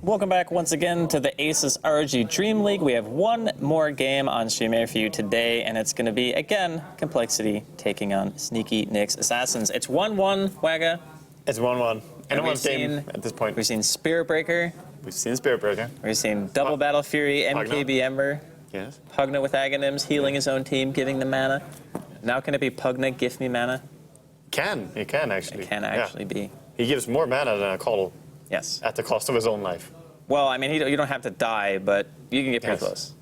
Welcome back once again to the ASUS ROG Dreamleague. We have one more game on stream air for you today, and it's going to be, again, Complexity taking on Sneaky Nick's Assassins. It's 1-1, Wagga. It's 1-1. Anyone's game at this point. We've seen Spirit Breaker. We've seen Spirit Breaker. We've seen Double Battle Fury, MKB Ember. Yes. Pugna with Aghanims, healing his own team, giving them mana. Now can it be Pugna, gift me mana? It can actually. It can actually be. He gives more mana than a coL. Yes. At the cost of his own life. Well, I mean, you don't have to die, but you can get pretty close.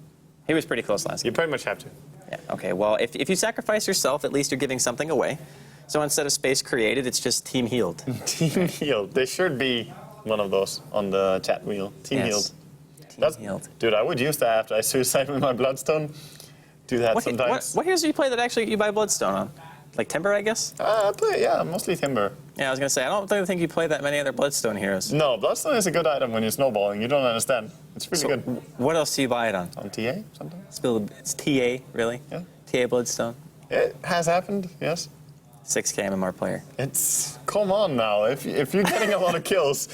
He was pretty close last game. You pretty much have to. Yeah, okay. Well, if you sacrifice yourself, at least you're giving something away. So instead of space created, it's just team healed. Team healed. There should be one of those on the chat wheel. Team healed. Team healed. Dude, I would use that after I suicide with my Bloodstone. Do that sometimes. What heroes do you play that actually you buy Bloodstone on? Like Timber, I guess? I play, mostly Timber. Yeah, I was going to say, I don't think you play that many other Bloodstone heroes. No, Bloodstone is a good item when you're snowballing. You don't understand. It's really good. What else do you buy it on? On TA, sometimes? It's TA, really? Yeah. TA Bloodstone? It has happened, yes. 6K MMR player. Come on now. If you're getting a lot of kills,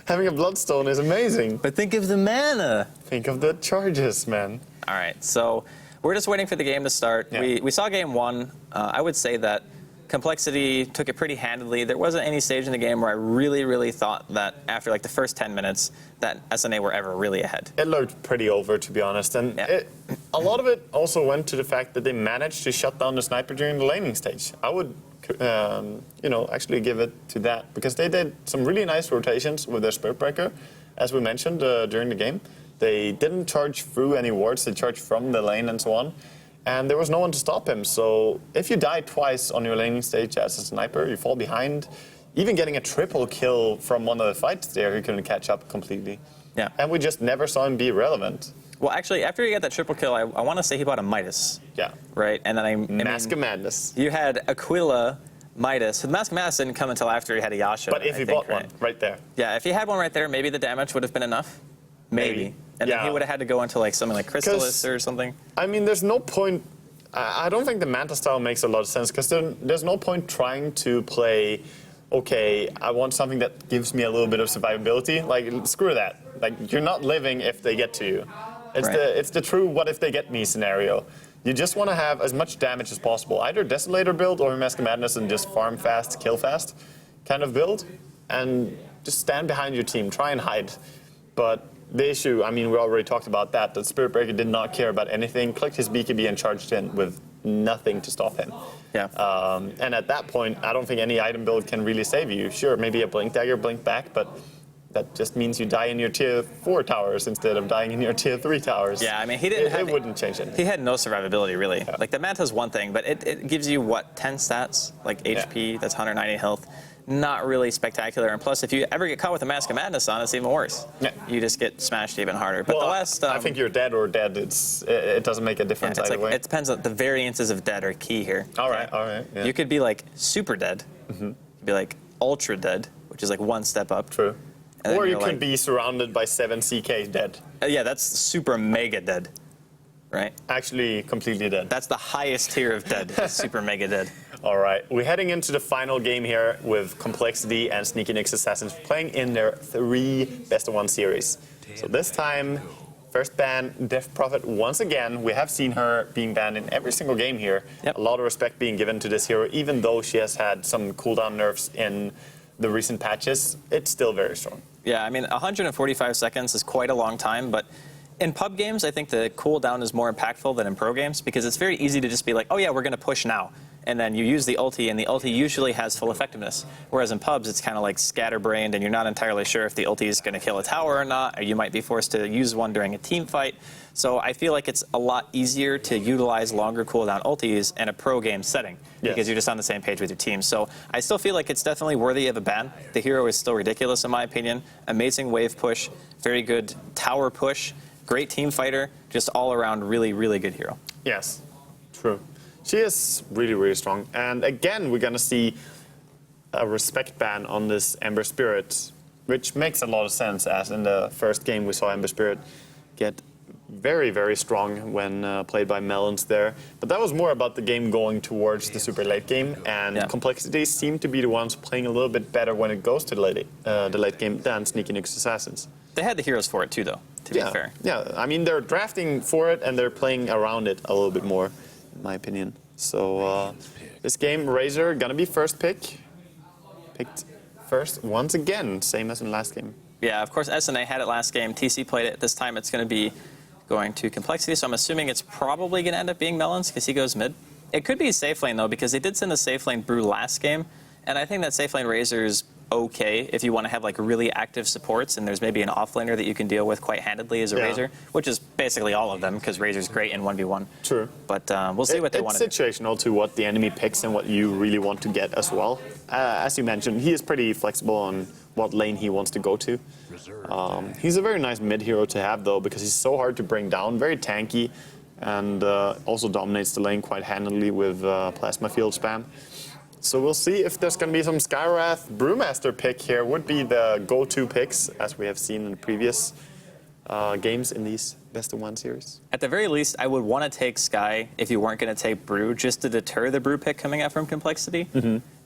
having a Bloodstone is amazing. But think of the mana. Think of the charges, man. All right, so we're just waiting for the game to start. Yeah. We saw game one. I would say that Complexity took it pretty handily. There wasn't any stage in the game where I really thought that after like the first 10 minutes that SNA were ever really ahead. It looked pretty over, to be honest. And a lot of it also went to the fact that they managed to shut down the sniper during the laning stage. I would actually give it to that, because they did some really nice rotations with their Spirit Breaker, as we mentioned during the game. They didn't charge through any wards, they charged from the lane and so on. And there was no one to stop him. So if you die twice on your laning stage as a sniper, you fall behind. Even getting a triple kill from one of the fights there, he couldn't catch up completely. Yeah. And we just never saw him be relevant. Well, actually, after he got that triple kill, I want to say he bought a Midas. Yeah. Right? And then Mask of Madness. You had Aquila, Midas. The Mask of Madness didn't come until after he had a Yasha. But if he bought one right there. Yeah, if he had one right there, maybe the damage would have been enough. Maybe. And then he would have had to go into like something like Crystallis or something. I mean, there's no point. I don't think the Manta style makes a lot of sense, because there's no point trying to play, okay, I want something that gives me a little bit of survivability. Like, screw that. Like, you're not living if they get to you. It's the true what if they get me scenario. You just want to have as much damage as possible. Either Desolator build or Mask of Madness and just farm fast, kill fast kind of build. And just stand behind your team. Try and hide. But the issue, I mean, we already talked about that Spirit Breaker did not care about anything, clicked his BKB and charged in with nothing to stop him. Yeah. And at that point, I don't think any item build can really save you. Sure, maybe a Blink Dagger, Blink back, but that just means you die in your tier 4 towers instead of dying in your tier 3 towers. Yeah, I mean, it wouldn't change anything. He had no survivability, really. Yeah. Like, the Manta's one thing, but it gives you, what, 10 stats? Like, HP, that's 190 health. Not really spectacular, and plus, if you ever get caught with a Mask of Madness on, it's even worse. Yeah. You just get smashed even harder. But the last, I think you're dead or dead. It doesn't make a difference either way. It depends on the variances of dead are key here. All right. Yeah. You could be like super dead. Mm-hmm. You could be like ultra dead, which is like one step up. True. Or you could be surrounded by 7 CK dead. Yeah, that's super mega dead. Right? Actually, completely dead. That's the highest tier of dead, super mega dead. All right, we're heading into the final game here with Complexity and Sneaky Nick's Assassins playing in their 3 best-of-1 series. So this time, first ban, Death Prophet once again. We have seen her being banned in every single game here. Yep. A lot of respect being given to this hero, even though she has had some cooldown nerfs in the recent patches. It's still very strong. Yeah, I mean, 145 seconds is quite a long time, but in pub games, I think the cooldown is more impactful than in pro games, because it's very easy to just be like, oh yeah, we're going to push now. And then you use the ulti, and the ulti usually has full effectiveness. Whereas in pubs, it's kind of like scatterbrained, and you're not entirely sure if the ulti is going to kill a tower or not, or you might be forced to use one during a team fight. So I feel like it's a lot easier to utilize longer cooldown ultis in a pro game setting, because you're just on the same page with your team. So I still feel like it's definitely worthy of a ban. The hero is still ridiculous, in my opinion. Amazing wave push, very good tower push, great team fighter, just all around really, really good hero. Yes, true. She is really, really strong. And again, we're going to see a respect ban on this Ember Spirit, which makes a lot of sense, as in the first game we saw Ember Spirit get very, very strong when played by Melons there. But that was more about the game going towards the super late game, and Complexities seem to be the ones playing a little bit better when it goes to the late game than Sneaky Nick's Assassins. They had the heroes for it too, though, to be fair. Yeah, I mean, they're drafting for it and they're playing around it a little bit more, in my opinion. So this game, Razor, gonna be first pick. Picked first once again, same as in last game. Yeah, of course, SNA had it last game. TC played it. This time it's going to be going to Complexity, so I'm assuming it's probably going to end up being Melons because he goes mid. It could be safe lane, though, because they did send the safe lane Brew last game, and I think that safe lane Razor is okay if you want to have like really active supports, and there's maybe an offlaner that you can deal with quite handedly as a Razor, which is basically all of them because Razor's great in 1v1. True. But we'll see what they want to do. It's situational to what the enemy picks and what you really want to get as well. As you mentioned, he is pretty flexible on what lane he wants to go to. He's a very nice mid hero to have, though, because he's so hard to bring down, very tanky, and also dominates the lane quite handily with plasma field spam. So we'll see if there's going to be some Skywrath Brewmaster pick here. Would be the go-to picks, as we have seen in the previous games in these best-of-1 series. At the very least, I would want to take Sky if you weren't going to take Brew, just to deter the Brew pick coming out from Complexity.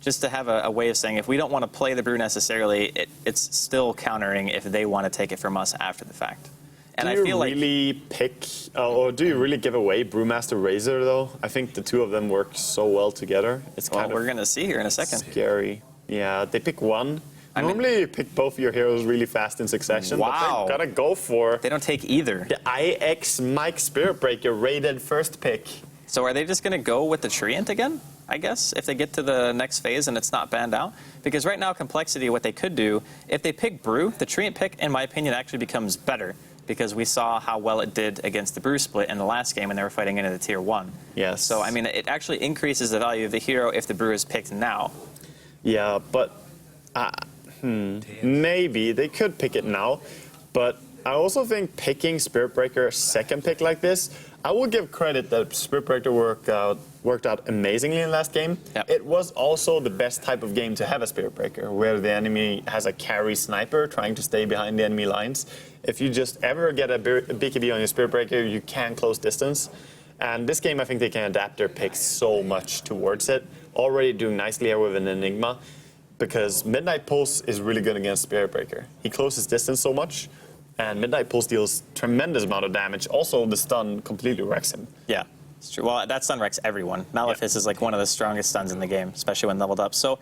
Just to have a way of saying, if we don't want to play the Brew necessarily, it's still countering if they want to take it from us after the fact. And do I you feel really pick, or do you really give away Brewmaster Razor, though? I think the two of them work so well together. It's kind we're going to see here in a second. Scary. Yeah, they pick one. Normally, you pick both your heroes really fast in succession. Wow. But they gotta go for They don't take either. the IX Mike Spirit Breaker rated first pick. So are they just going to go with the Treant again, I guess, if they get to the next phase and it's not banned out? Because right now, Complexity, what they could do, if they pick Brew, the Treant pick, in my opinion, actually becomes better. Because we saw how well it did against the Brew split in the last game when they were fighting into the tier 1. Yes. So, I mean, it actually increases the value of the hero if the Brew is picked now. Yeah, but maybe they could pick it now. But I also think picking Spirit Breaker second pick like this, I will give credit that Spirit Breaker worked out amazingly in last game. Yep. It was also the best type of game to have a Spirit Breaker, where the enemy has a carry sniper trying to stay behind the enemy lines. If you just ever get a BKB on your Spirit Breaker, you can close distance. And this game, I think they can adapt their picks so much towards it. Already doing nicely here with an Enigma, because Midnight Pulse is really good against Spirit Breaker. He closes distance so much, and Midnight Pulse deals tremendous amount of damage. Also, the stun completely wrecks him. Yeah, it's true. Well, that stun wrecks everyone. Malefice is like one of the strongest stuns in the game, especially when leveled up. So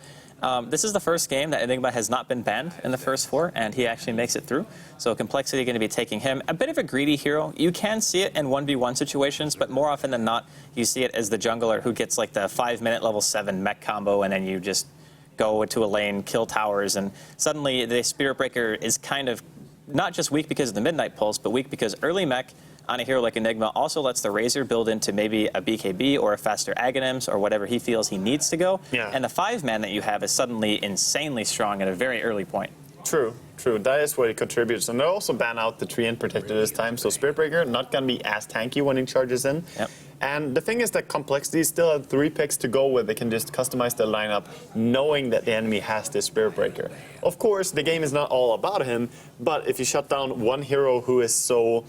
this is the first game that Enigma has not been banned in the first 4, and he actually makes it through. So Complexity going to be taking him. A bit of a greedy hero. You can see it in 1v1 situations, but more often than not, you see it as the jungler who gets like the 5-minute level 7 mech combo, and then you just go into a lane, kill towers, and suddenly the Spirit Breaker is kind of not just weak because of the Midnight Pulse, but weak because early mech on a hero like Enigma also lets the Razor build into maybe a BKB or a faster Aghanims or whatever he feels he needs to go. Yeah. And the 5-man that you have is suddenly insanely strong at a very early point. True. That is what it contributes. And they also ban out the Treant Protector this time, so Spirit Breaker not going to be as tanky when he charges in. Yep. And the thing is that Complexity still have 3 picks to go with. They can just customize their lineup knowing that the enemy has this Spirit Breaker. Of course, the game is not all about him, but if you shut down one hero who is so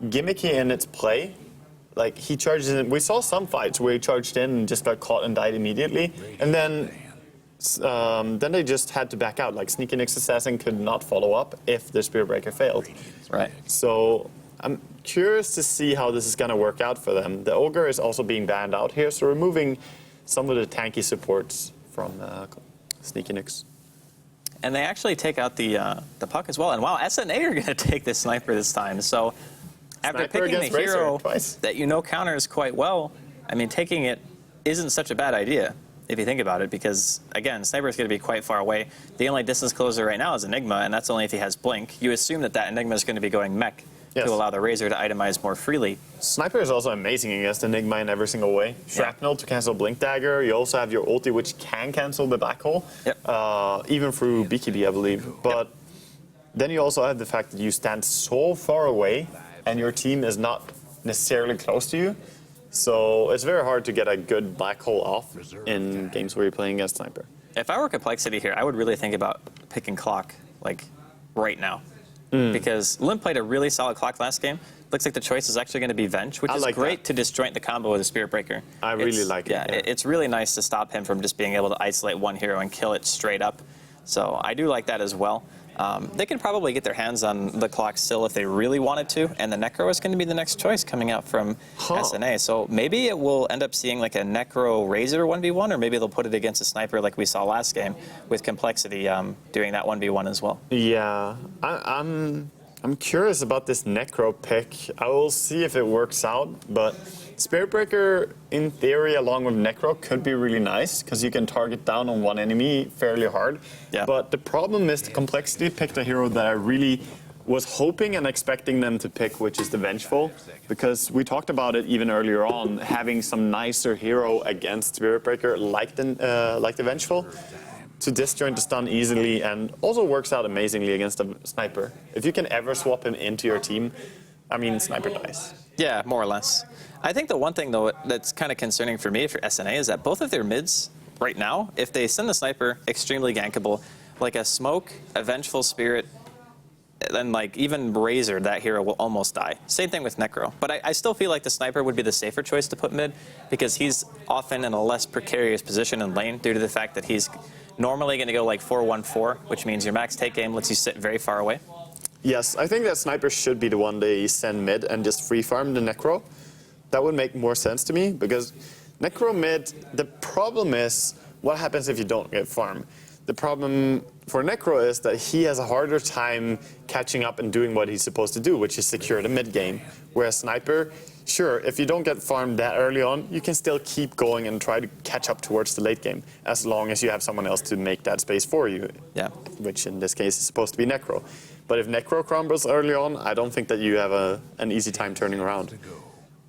gimmicky in its play, like he charges in. We saw some fights where he charged in and just got caught and died immediately, and then they just had to back out. Like Sneaky Nyx Assassin could not follow up if the Spirit Breaker failed. Right. So I'm curious to see how this is going to work out for them. The Ogre is also being banned out here, so removing some of the tanky supports from Sneaky Nyx. And they actually take out the puck as well. And wow, SNA are going to take this sniper this time. So after Sniper picking the against Razor hero twice. that you know counters quite well, I mean, taking it isn't such a bad idea if you think about it, because again, Sniper is going to be quite far away. The only distance closer right now is Enigma, and that's only if he has Blink. You assume that Enigma is going to be going mech to allow the Razor to itemize more freely. Sniper is also amazing against Enigma in every single way. Shrapnel to cancel Blink Dagger. You also have your ulti, which can cancel the Black Hole, even through BKB, I believe. But then you also have the fact that you stand so far away, and your team is not necessarily close to you. So it's very hard to get a good Black Hole off in games where you're playing against Sniper. If I were Complexity here, I would really think about picking Clock, like, right now. Because Limp played a really solid Clock last game. Looks like the choice is actually going to be Venge, which is great to disjoint the combo with a Spirit Breaker. I really like it. Yeah, it's really nice to stop him from just being able to isolate one hero and kill it straight up. So I do like that as well. They can probably get their hands on the clock still if they really wanted to, and the Necro is going to be the next choice coming out from SNA. So maybe it will end up seeing like a Necro Razor 1v1, or maybe they'll put it against a sniper like we saw last game with Complexity doing that 1v1 as well. Yeah, I'm curious about this Necro pick. I will see if it works out, but Spirit Breaker, in theory, along with Necro, could be really nice, because you can target down on one enemy fairly hard. Yeah. But the problem is the Complexity picked a hero that I really was hoping and expecting them to pick, which is the Vengeful, because we talked about it even earlier on, having some nicer hero against Spirit Breaker like the Vengeful, to disjoint the stun easily, and also works out amazingly against a sniper. If you can ever swap him into your team, I mean, sniper dies. Yeah, more or less. I think the one thing, though, that's kind of concerning for me for SNA is that both of their mids right now, if they send the sniper extremely gankable, like a Smoke, a Vengeful Spirit, then like even Razor, that hero will almost die. Same thing with Necro. But I still feel like the sniper would be the safer choice to put mid, because he's often in a less precarious position in lane due to the fact that he's normally going to go like 4-1-4, which means your max take aim lets you sit very far away. Yes, I think that sniper should be the one they send mid and just free farm the Necro. That would make more sense to me, because Necro mid, the problem is what happens if you don't get farm. The problem for Necro is that he has a harder time catching up and doing what he's supposed to do, which is secure the mid game. Whereas Sniper, sure, if you don't get farmed that early on, you can still keep going and try to catch up towards the late game, as long as you have someone else to make that space for you. Yeah. Which in this case is supposed to be Necro. But if Necro crumbles early on, I don't think that you have an easy time turning around.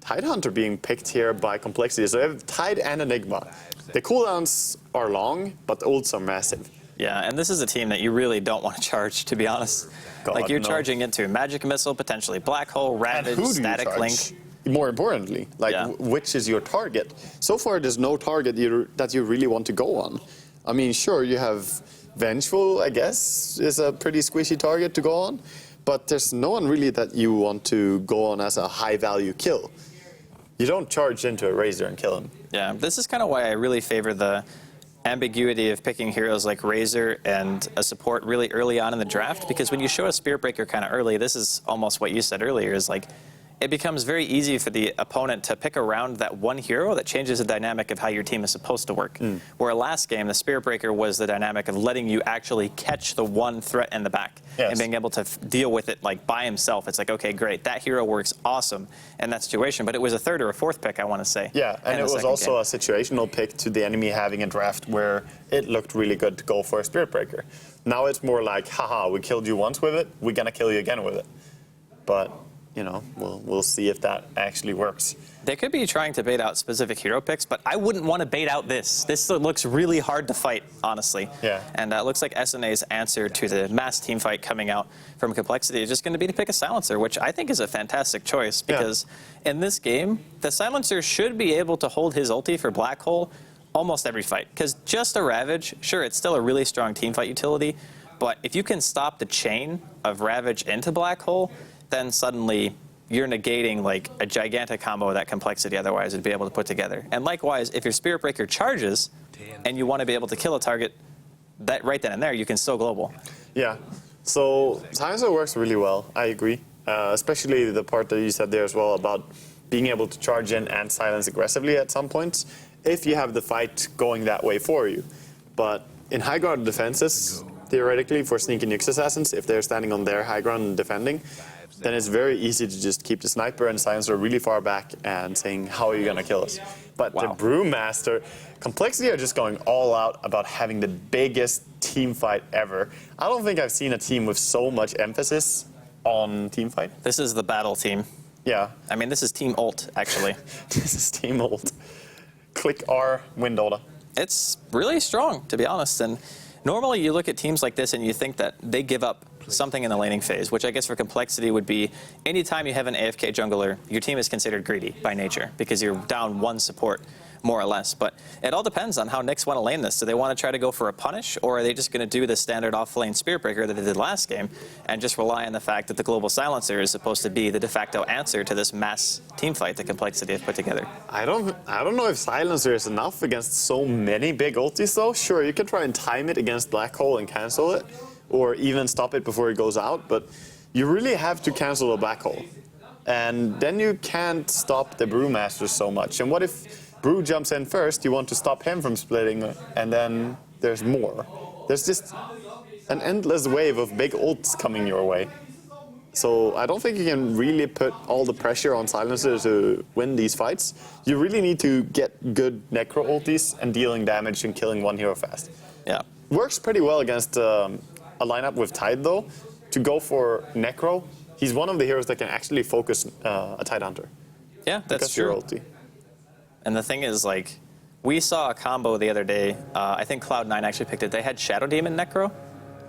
Tidehunter being picked here by Complexity. So you have Tide and Enigma. The cooldowns are long, but the ults are massive. Yeah, and this is a team that you really don't want to charge, to be honest. God, like, you're no. charging into Magic Missile, potentially Black Hole, Ravage, And who do Static you charge? Link. More importantly, like, Yeah. which is your target? So far, there's no target that you really want to go on. I mean, sure, you have Vengeful, I guess, is a pretty squishy target to go on, but there's no one really that you want to go on as a high-value kill. You don't charge into a Razor and kill him. Yeah, this is kind of why I really favor the ambiguity of picking heroes like Razor and a support really early on in the draft, because when you show a Spirit Breaker kind of early, this is almost what you said earlier, is like, it becomes very easy for the opponent to pick around that one hero that changes the dynamic of how your team is supposed to work. Where last game, the Spirit Breaker was the dynamic of letting you actually catch the one threat in the back, Yes. and being able to deal with it like by himself. It's like, okay, great, that hero works awesome in that situation, but it was a third or a fourth pick, I want to say. Yeah, and in it the was second also game. a situational pick to the enemy having a draft where it looked really good to go for a Spirit Breaker. Now it's more like, haha, we killed you once with it, we're gonna kill you again with it. But, you know, we'll see if that actually works. They could be trying to bait out specific hero picks, but I wouldn't want to bait out this. This looks really hard to fight, honestly. Yeah. And it looks like SNA's answer to the mass team fight coming out from Complexity is just going to be to pick a Silencer, which I think is a fantastic choice, because in this game, the Silencer should be able to hold his ulti for Black Hole almost every fight. Because just a Ravage, sure, it's still a really strong team fight utility, but if you can stop the chain of Ravage into Black Hole, then suddenly you're negating like a gigantic combo that Complexity otherwise would be able to put together. And likewise, if your Spirit Breaker charges and you want to be able to kill a target that right then and there, you can still global. Yeah, so Silencer works really well, I agree. Especially the part that you said there as well about being able to charge in and silence aggressively at some points, if you have the fight going that way for you. But in high ground defenses, theoretically for Sneak and Nyx Assassins, if they're standing on their high ground and defending, then it's very easy to just keep the Sniper and Silencer really far back and saying, how are you going to kill us? But the Brewmaster, Complexity are just going all out about having the biggest team fight ever. I don't think I've seen a team with so much emphasis on team fight. This is the battle team. Yeah. I mean, this is Team Ult, actually. This is Team Ult. Click R, win Dota. It's really strong, to be honest. And normally you look at teams like this and you think that they give up something in the laning phase, which I guess for Complexity would be anytime you have an AFK jungler, your team is considered greedy by nature because you're down one support, more or less. But it all depends on how Nyx want to lane this. Do they want to try to go for a punish, or are they just going to do the standard off-lane Spirit Breaker that they did last game and just rely on the fact that the Global Silencer is supposed to be the de facto answer to this mass team fight that Complexity has put together? I don't know if Silencer is enough against so many big ultis though. Sure, you can try and time it against Black Hole and cancel it, or even stop it before it goes out, but you really have to cancel a black hole. And then you can't stop the Brewmaster so much. And what if Brew jumps in first, you want to stop him from splitting, and then there's more. There's just an endless wave of big ults coming your way. So I don't think you can really put all the pressure on Silencer to win these fights. You really need to get good Necro ultis and dealing damage and killing one hero fast. Yeah. Works pretty well against a lineup with Tide though. To go for Necro, he's one of the heroes that can actually focus a Tide Hunter. Yeah, that's true. Your ulti. And the thing is, like, we saw a combo the other day. I think Cloud9 actually picked it. They had Shadow Demon Necro,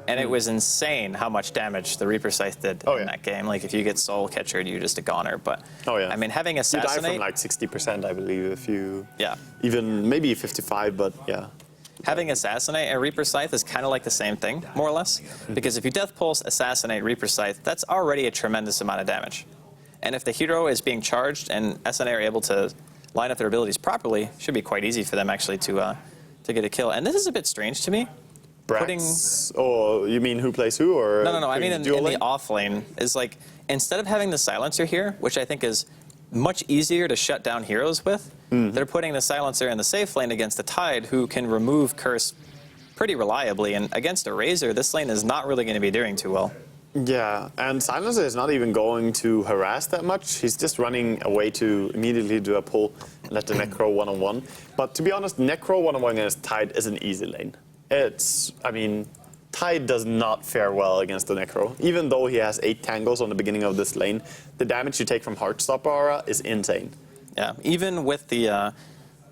and it was insane how much damage the Reaper Scythe did in that game. Like, if you get Soul Catcher, you're just a goner. But, I mean, having Assassinate... You die from like 60%, I believe, if you... Yeah. Even maybe 55, but yeah. Having Assassinate and Reaper Scythe is kind of like the same thing, more or less. Because if you Death Pulse, Assassinate, Reaper Scythe, that's already a tremendous amount of damage. And if the hero is being charged and SNA are able to line up their abilities properly, should be quite easy for them actually to get a kill. And this is a bit strange to me. Brax? Oh, you mean who plays who? Or No. I mean in the off lane is like, instead of having the Silencer here, which I think is much easier to shut down heroes with, they're putting the Silencer in the safe lane against the Tide, who can remove Curse pretty reliably. And against a Razor, this lane is not really going to be doing too well. Yeah, and Silencer is not even going to harass that much. He's just running away to immediately do a pull and let the Necro one-on-one. But to be honest, Necro one-on-one against Tide is an easy lane. I mean, Tide does not fare well against the Necro. Even though he has 8 tangles on the beginning of this lane, the damage you take from Heartstopper aura is insane. Yeah, even with the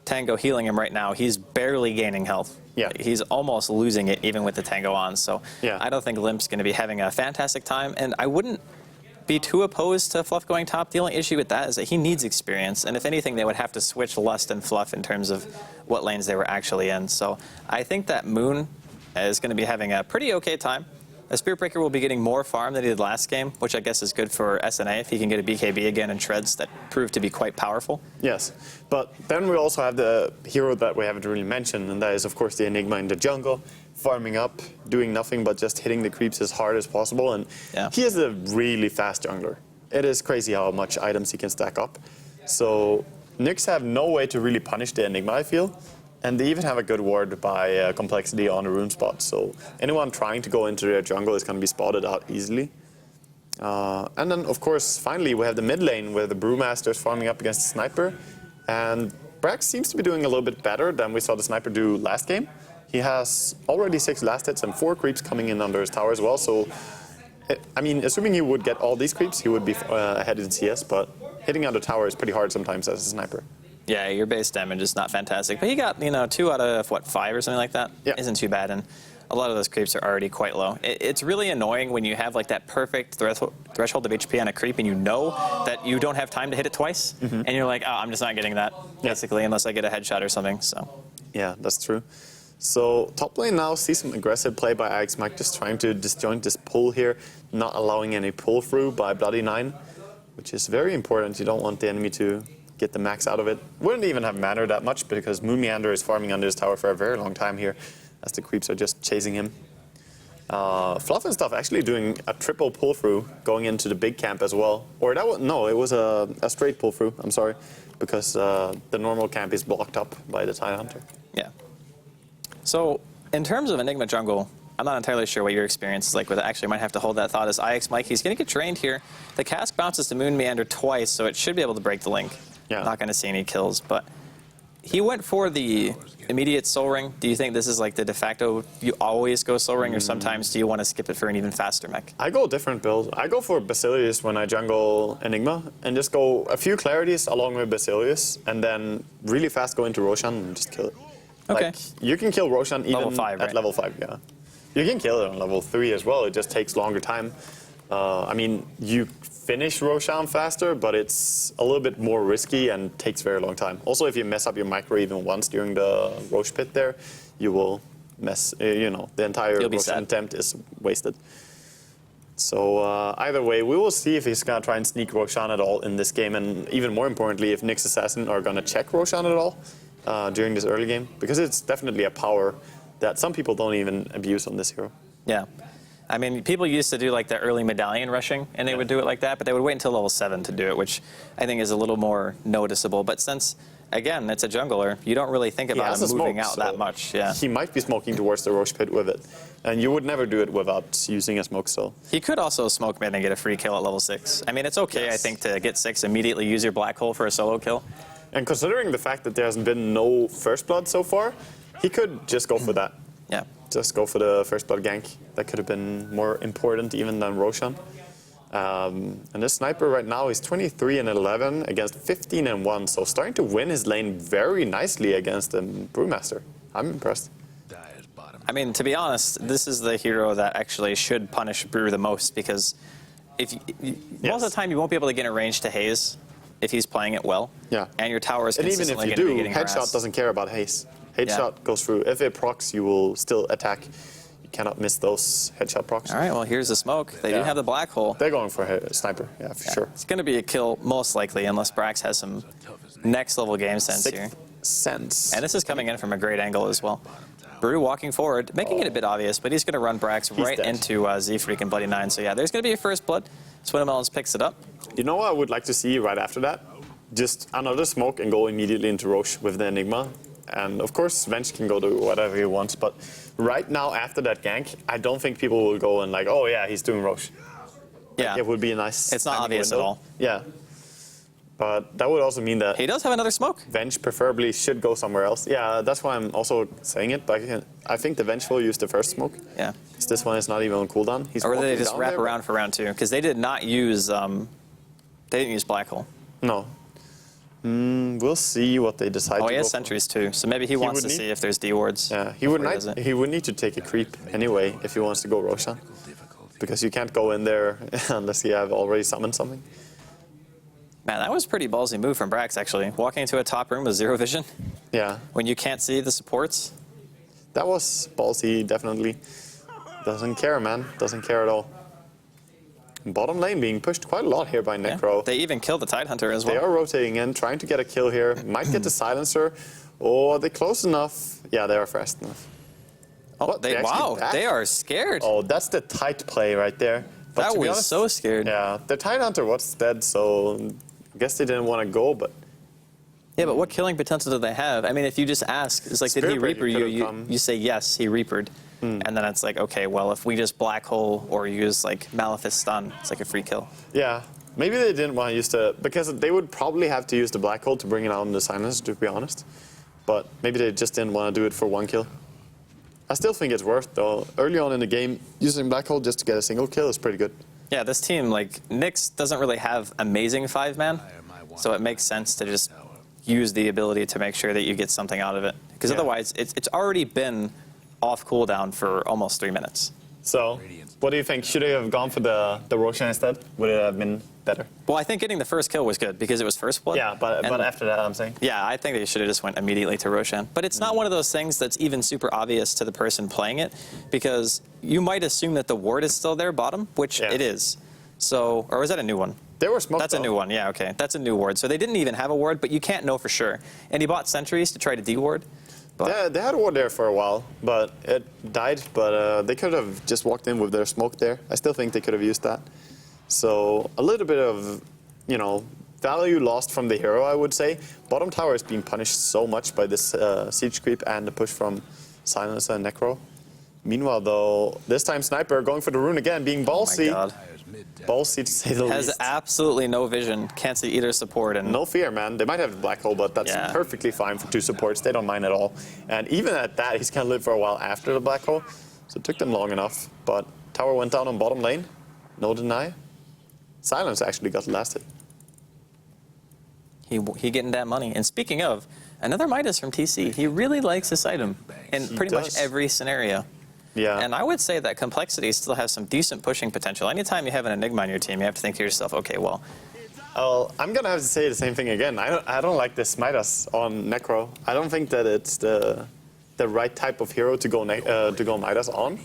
Tango healing him right now, he's barely gaining health. Yeah. He's almost losing it even with the Tango on. So I don't think Limp's going to be having a fantastic time. And I wouldn't be too opposed to Fluff going top. The only issue with that is that he needs experience. And if anything, they would have to switch Lust and Fluff in terms of what lanes they were actually in. So I think that Moon is going to be having a pretty okay time. A Spirit Breaker will be getting more farm than he did last game, which I guess is good for SNA if he can get a BKB again and Treads that proved to be quite powerful. Yes, but then we also have the hero that we haven't really mentioned, and that is of course the Enigma in the jungle, farming up, doing nothing but just hitting the creeps as hard as possible, and he is a really fast jungler. It is crazy how much items he can stack up. So Nyx have no way to really punish the Enigma, I feel. And they even have a good ward by complexity on the rune spot. So anyone trying to go into their jungle is going to be spotted out easily. And then, of course, finally, we have the mid lane where the Brewmaster is farming up against the Sniper. And Brax seems to be doing a little bit better than we saw the Sniper do last game. He has already 6 last hits and 4 creeps coming in under his tower as well. So, I mean, assuming he would get all these creeps, he would be ahead in CS. But hitting on the tower is pretty hard sometimes as a Sniper. Yeah, your base damage is not fantastic. But he got, 2 out of, 5 or something like that? Yeah. Isn't too bad. And a lot of those creeps are already quite low. It's really annoying when you have, like, that perfect threshold of HP on a creep and you know that you don't have time to hit it twice. And you're like, oh, I'm just not getting that, basically, unless I get a headshot or something. So yeah, that's true. So top lane now sees some aggressive play by AXMAC, just trying to disjoint this pull here, not allowing any pull through by Bloody 9, which is very important. You don't want the enemy to get the max out of it. Wouldn't even have mattered that much because Moon Meander is farming under his tower for a very long time here as the creeps are just chasing him. Fluff and stuff actually doing a triple pull through going into the big camp as well. Or that was, no, it was a straight pull through, I'm sorry, because the normal camp is blocked up by the Tide Hunter. Yeah. So in terms of Enigma jungle, I'm not entirely sure what your experience is like with it. Actually, I might have to hold that thought as IX Mike. He's going to get drained here. The cask bounces to Moon Meander twice, so it should be able to break the link. Yeah. Not going to see any kills, but he went for the immediate Soul Ring. Do you think this is like the de facto, you always go Soul Ring, or sometimes do you want to skip it for an even faster mech? I go different build. I go for Basilius when I jungle Enigma, and just go a few clarities along with Basilius, and then really fast go into Roshan and just kill it. Okay. Like, you can kill Roshan even level 5, at level 5, yeah. You can kill it on level 3 as well, it just takes longer time. I mean, you finish Roshan faster, but it's a little bit more risky and takes very long time. Also, if you mess up your micro even once during the Roche pit there, you will mess, the entire Roshan attempt is wasted. So either way, we will see if he's going to try and sneak Roshan at all in this game, and even more importantly, if Nyx Assassin are going to check Roshan at all during this early game, because it's definitely a power that some people don't even abuse on this hero. Yeah. I mean, people used to do like the early medallion rushing, and they would do it like that, but they would wait until level 7 to do it, which I think is a little more noticeable. But since, again, it's a jungler, you don't really think about him moving out that much. Yeah. He might be smoking towards the Roche pit with it. And you would never do it without using a smoke still. He could also smoke mid and get a free kill at level 6. I mean, it's okay, I think, to get 6, immediately use your black hole for a solo kill. And considering the fact that there hasn't been no first blood so far, he could just go for that. Yeah. Just go for the first blood gank. That could have been more important even than Roshan. And this sniper right now is 23 and 11 against 15 and 1, so starting to win his lane very nicely against the Brewmaster. I'm impressed. I mean, to be honest, this is the hero that actually should punish Brew the most, because if most of the time you won't be able to get in range to Haze if he's playing it well. Yeah. And your tower is And even if consistently you going to be do, getting headshot harassed. doesn't care about haste. Headshot goes through. If it procs, you will still attack. You cannot miss those headshot procs. All right, well, here's the smoke. They do have the black hole. They're going for a sniper, yeah, for sure. It's going to be a kill, most likely, unless Brax has some next-level game sense here. Sense. And this is coming in from a great angle as well. Brew walking forward, making it a bit obvious, but he's going to run Brax right into Z-Freak and Bloody 9. So yeah, there's going to be a first blood. Swinmelons picks it up. You know what I would like to see right after that? Just another smoke and go immediately into Roche with the Enigma. And of course, Venge can go to whatever he wants. But right now, after that gank, I don't think people will go and like, oh yeah, he's doing Roche. Yeah. It would be a nice. It's not obvious at all. Yeah. But that would also mean that he does have another smoke. Venge preferably should go somewhere else. Yeah, that's why I'm also saying it. But I think the Venge will use the first smoke. Yeah. This one is not even on cooldown. Or they just wrap around for round 2, because they did not use they didn't use black hole. No. We'll see what they decide. Oh, he has sentries too, so maybe he wants to see if there's D wards. Yeah, he would need to take a creep anyway if he wants to go Roshan, because you can't go in there unless you have already summoned something. Man, that was a pretty ballsy move from Brax, actually. Walking into a top room with 0 vision. Yeah. When you can't see the supports. That was ballsy, definitely. Doesn't care, man. Doesn't care at all. Bottom lane being pushed quite a lot here by Necro. Yeah, they even killed the Tidehunter as well. They are rotating in, trying to get a kill here. Might get the silencer. Oh, are they close enough? Yeah, they are fast enough. Oh, wow, they are scared. Oh, that's the tight play right there. But that to be was honest, so scared. Yeah, the Tidehunter was dead, so I guess they didn't want to go, but... Yeah, but what killing potential do they have? I mean, if you just ask, it's like, did he Reaper you? You say, yes, he Reapered. And then it's like, okay, well, if we just black hole or use like Malefice stun, it's like a free kill. Yeah, maybe they didn't want to use the... Because they would probably have to use the black hole to bring it out in the silence, to be honest. But maybe they just didn't want to do it for 1 kill. I still think it's worth, though. Early on in the game, using black hole just to get a single kill is pretty good. Yeah, this team, like, Nyx doesn't really have amazing 5-man, so it makes sense to just use the ability to make sure that you get something out of it. Because otherwise, it's already been off cooldown for almost 3 minutes. So, what do you think? Should they have gone for the Roshan instead? Would it have been better? Well, I think getting the first kill was good because it was first blood. Yeah, but after that, I'm saying. Yeah, I think they should have just went immediately to Roshan. But it's not one of those things that's even super obvious to the person playing it, because you might assume that the ward is still there bottom, which it is. So, or was that a new one? They were smoked. That's a new one, yeah, okay. That's a new ward. So they didn't even have a ward, but you can't know for sure. And he bought sentries to try to de-ward. They had a ward there for a while, but it died. But they could have just walked in with their smoke there. I still think they could have used that. So a little bit of, you know, value lost from the hero, I would say. Bottom tower is being punished so much by this siege creep and the push from Silencer and Necro. Meanwhile, though, this time Sniper going for the rune again, being ballsy. Oh my God. Ballsy to say the least. Has absolutely no vision. Can't see either support. And no fear, man. They might have the black hole, but that's perfectly fine for 2 supports. They don't mind at all. And even at that, he's going to live for a while after the black hole. So it took them long enough. But tower went down on bottom lane. No deny. Silence actually got lasted. He getting that money. And speaking of, another Midas from TC. He really likes this item in pretty much every scenario. Yeah. And I would say that Complexity still has some decent pushing potential. Anytime you have an Enigma on your team, you have to think to yourself, okay, well... I'm going to have to say the same thing again. I don't like this Midas on Necro. I don't think that it's the right type of hero to go Midas on.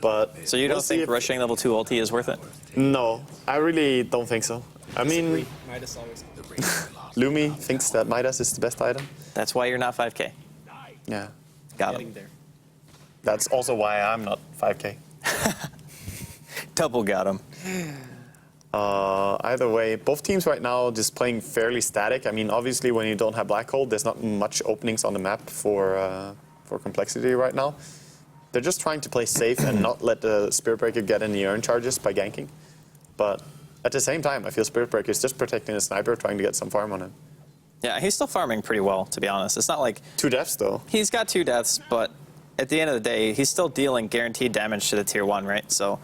But so you don't think rushing level 2 ulti is worth it? No, I really don't think so. I mean, Midas always Lumi thinks that Midas is the best item. That's why you're not 5k. Yeah. Got him. That's also why I'm not 5k. Double got him. Either way, both teams right now just playing fairly static. I mean, obviously, when you don't have black hole, there's not much openings on the map for complexity right now. They're just trying to play safe and not let the Spirit Breaker get any urn charges by ganking. But at the same time, I feel Spirit Breaker is just protecting the sniper, trying to get some farm on him. Yeah, he's still farming pretty well, to be honest. It's not like 2 deaths, though. he's got 2 deaths, but at the end of the day, he's still dealing guaranteed damage to the tier 1, right? So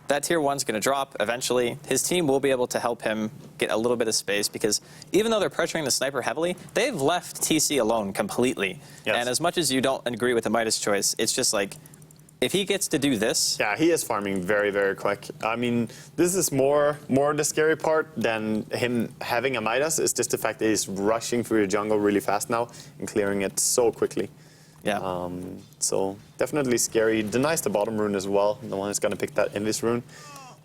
that tier 1's going to drop eventually. His team will be able to help him get a little bit of space because even though they're pressuring the sniper heavily, they've left TC alone completely. Yes. And as much as you don't agree with the Midas choice, it's just like, if he gets to do this... Yeah, he is farming very, very quick. I mean, this is more the scary part than him having a Midas. It's just the fact that he's rushing through the jungle really fast now and clearing it so quickly. Yeah. So definitely scary. Denies the bottom rune as well. No one is going to pick that Invis rune.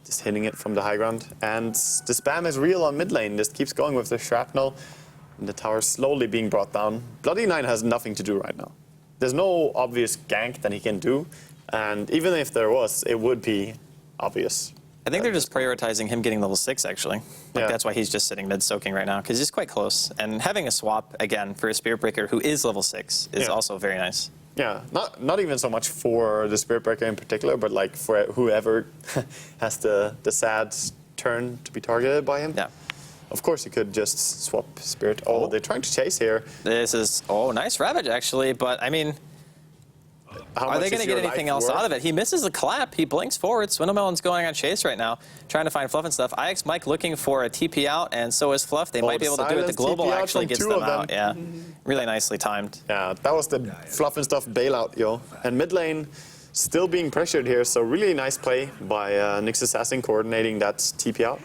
Just hitting it from the high ground. And the spam is real on mid lane. Just keeps going with the shrapnel. And the tower slowly being brought down. Bloody Nine has nothing to do right now. There's no obvious gank that he can do. And even if there was, it would be obvious. I think they're just prioritizing him getting level 6, actually. Like, Yeah. that's why he's just sitting mid-soaking right now, because he's quite close. And having a swap, again, for a Spirit Breaker who is level 6 is Yeah. also very nice. Yeah, not even so much for the Spirit Breaker in particular, but like for whoever has the sad turn to be targeted by him. Yeah. Of course, you could just swap Spirit. Oh, they're trying to chase here. This is, nice Ravage, actually. But, I mean, How are much they going is to get your anything life else worth? out of it? He misses the clap. He blinks forward. Swindlemelon's going on chase right now, trying to find Fluff and stuff. IX Mike looking for a TP out, and so is Fluff. They might be the able to do it. The silence global TP out actually from gets 2 them of them. out. Yeah, really nicely timed. Yeah, that was the Fluff and Stuff bailout, yo. And mid lane still being pressured here, so really nice play by Nyx Assassin coordinating that TP out.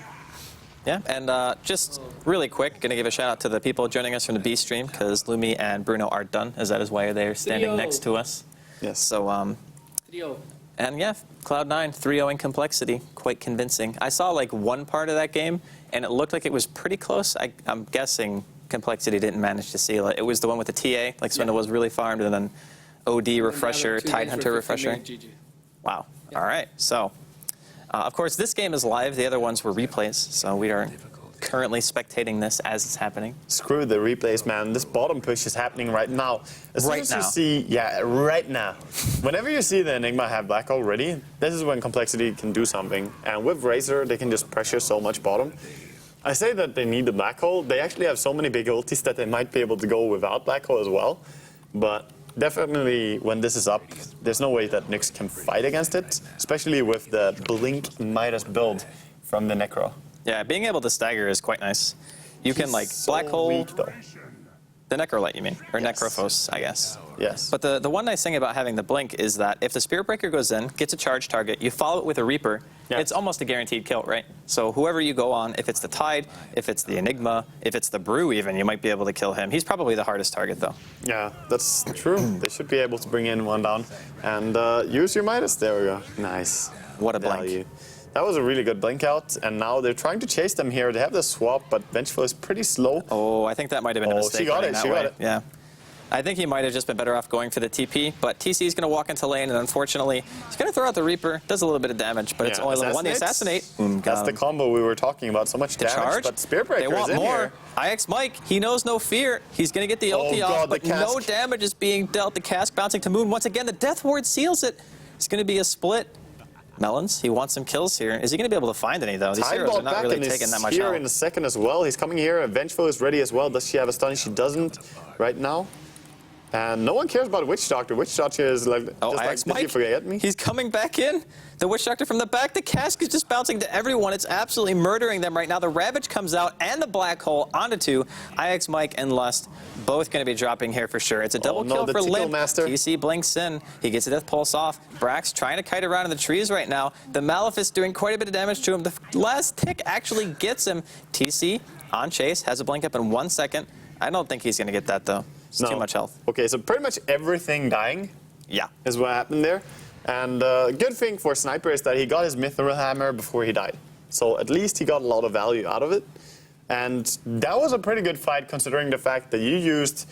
Yeah, and just really quick, going to give a shout out to the people joining us from the B stream, because Lumi and Bruno are done, as that is why they're standing next to us. Yes. So, and yeah, Cloud9, 3-0 in complexity, quite convincing. I saw like one part of that game, and it looked like it was pretty close. I'm guessing complexity didn't manage to seal it. It was the one with the TA, like Swindle was really farmed, and then OD refresher, Tidehunter refresher. Wow. All right. So, of course, this game is live. The other ones were replays, so we are currently spectating this as it's happening. Screw the replays, man. This bottom push is happening right now. As soon as you see, right now. Whenever you see the Enigma have black already, this is when complexity can do something. And with Razor, they can just pressure so much bottom. I say that they need the black hole. They actually have so many big ultis that they might be able to go without black hole as well. But definitely, when this is up, there's no way that Nyx can fight against it, especially with the Blink Midas build from the Necro. Yeah, being able to stagger is quite nice. You can, like, So black hole... weak, though. The Necrolite, you mean? Or Yes. Necrophos, I guess. Yes. But the one nice thing about having the blink is that if the Spirit Breaker goes in, gets a charge target, you follow it with a Reaper, Yeah. it's almost a guaranteed kill, right? So whoever you go on, if it's the Tide, if it's the Enigma, if it's the Brew even, you might be able to kill him. He's probably the hardest target, though. Yeah, that's true. They should be able to bring in one down and use your Midas. There we go. Nice. What a blink. Value. That was a really good blink out, and now they're trying to chase them here. They have the swap, but Vengeful is pretty slow. Oh, I think that might have been a mistake. she got running it, that she got way. it. Yeah. I think he might have just been better off going for the TP, but TC is going to walk into lane, and unfortunately, he's going to throw out the Reaper. Does a little bit of damage, but it's Yeah, only level 1. The Assassinate. Boom, That's got the him. combo we were talking about. So much The damage, charge. but Spirit Breaker They want is in more. here. IX Mike, he knows no fear. He's going to get the ulti God, off, but the no cask. damage is being dealt. The cask bouncing to Moon. Once again, the Death Ward seals it. It's going to be a split. Melons, he wants some kills here. Is he going to be able to find any, though? These heroes are not really taking that much here health. in a second as well. He's coming here. Vengeful is ready as well. Does she have a stun? She doesn't right now. And no one cares about Witch Doctor. Witch Doctor is like, just like, IX did you Mike, forget me? he's coming back in. The Witch Doctor from the back. The cask is just bouncing to everyone. It's absolutely murdering them right now. The Ravage comes out and the Black Hole onto 2. IX Mike and Lust both going to be dropping here for sure. It's a double kill the for Tickle Limp. Master. TC blinks in. He gets a Death Pulse off. Brax trying to kite around in the trees right now. The Malefice doing quite a bit of damage to him. The last tick actually gets him. TC on chase, has a blink up in 1 second. I don't think he's going to get that, though. It's too much health. Okay, so pretty much everything dying Yeah. is what happened there. And good thing for Sniper is that he got his Mithril Hammer before he died. So at least he got a lot of value out of it. And that was a pretty good fight considering the fact that you used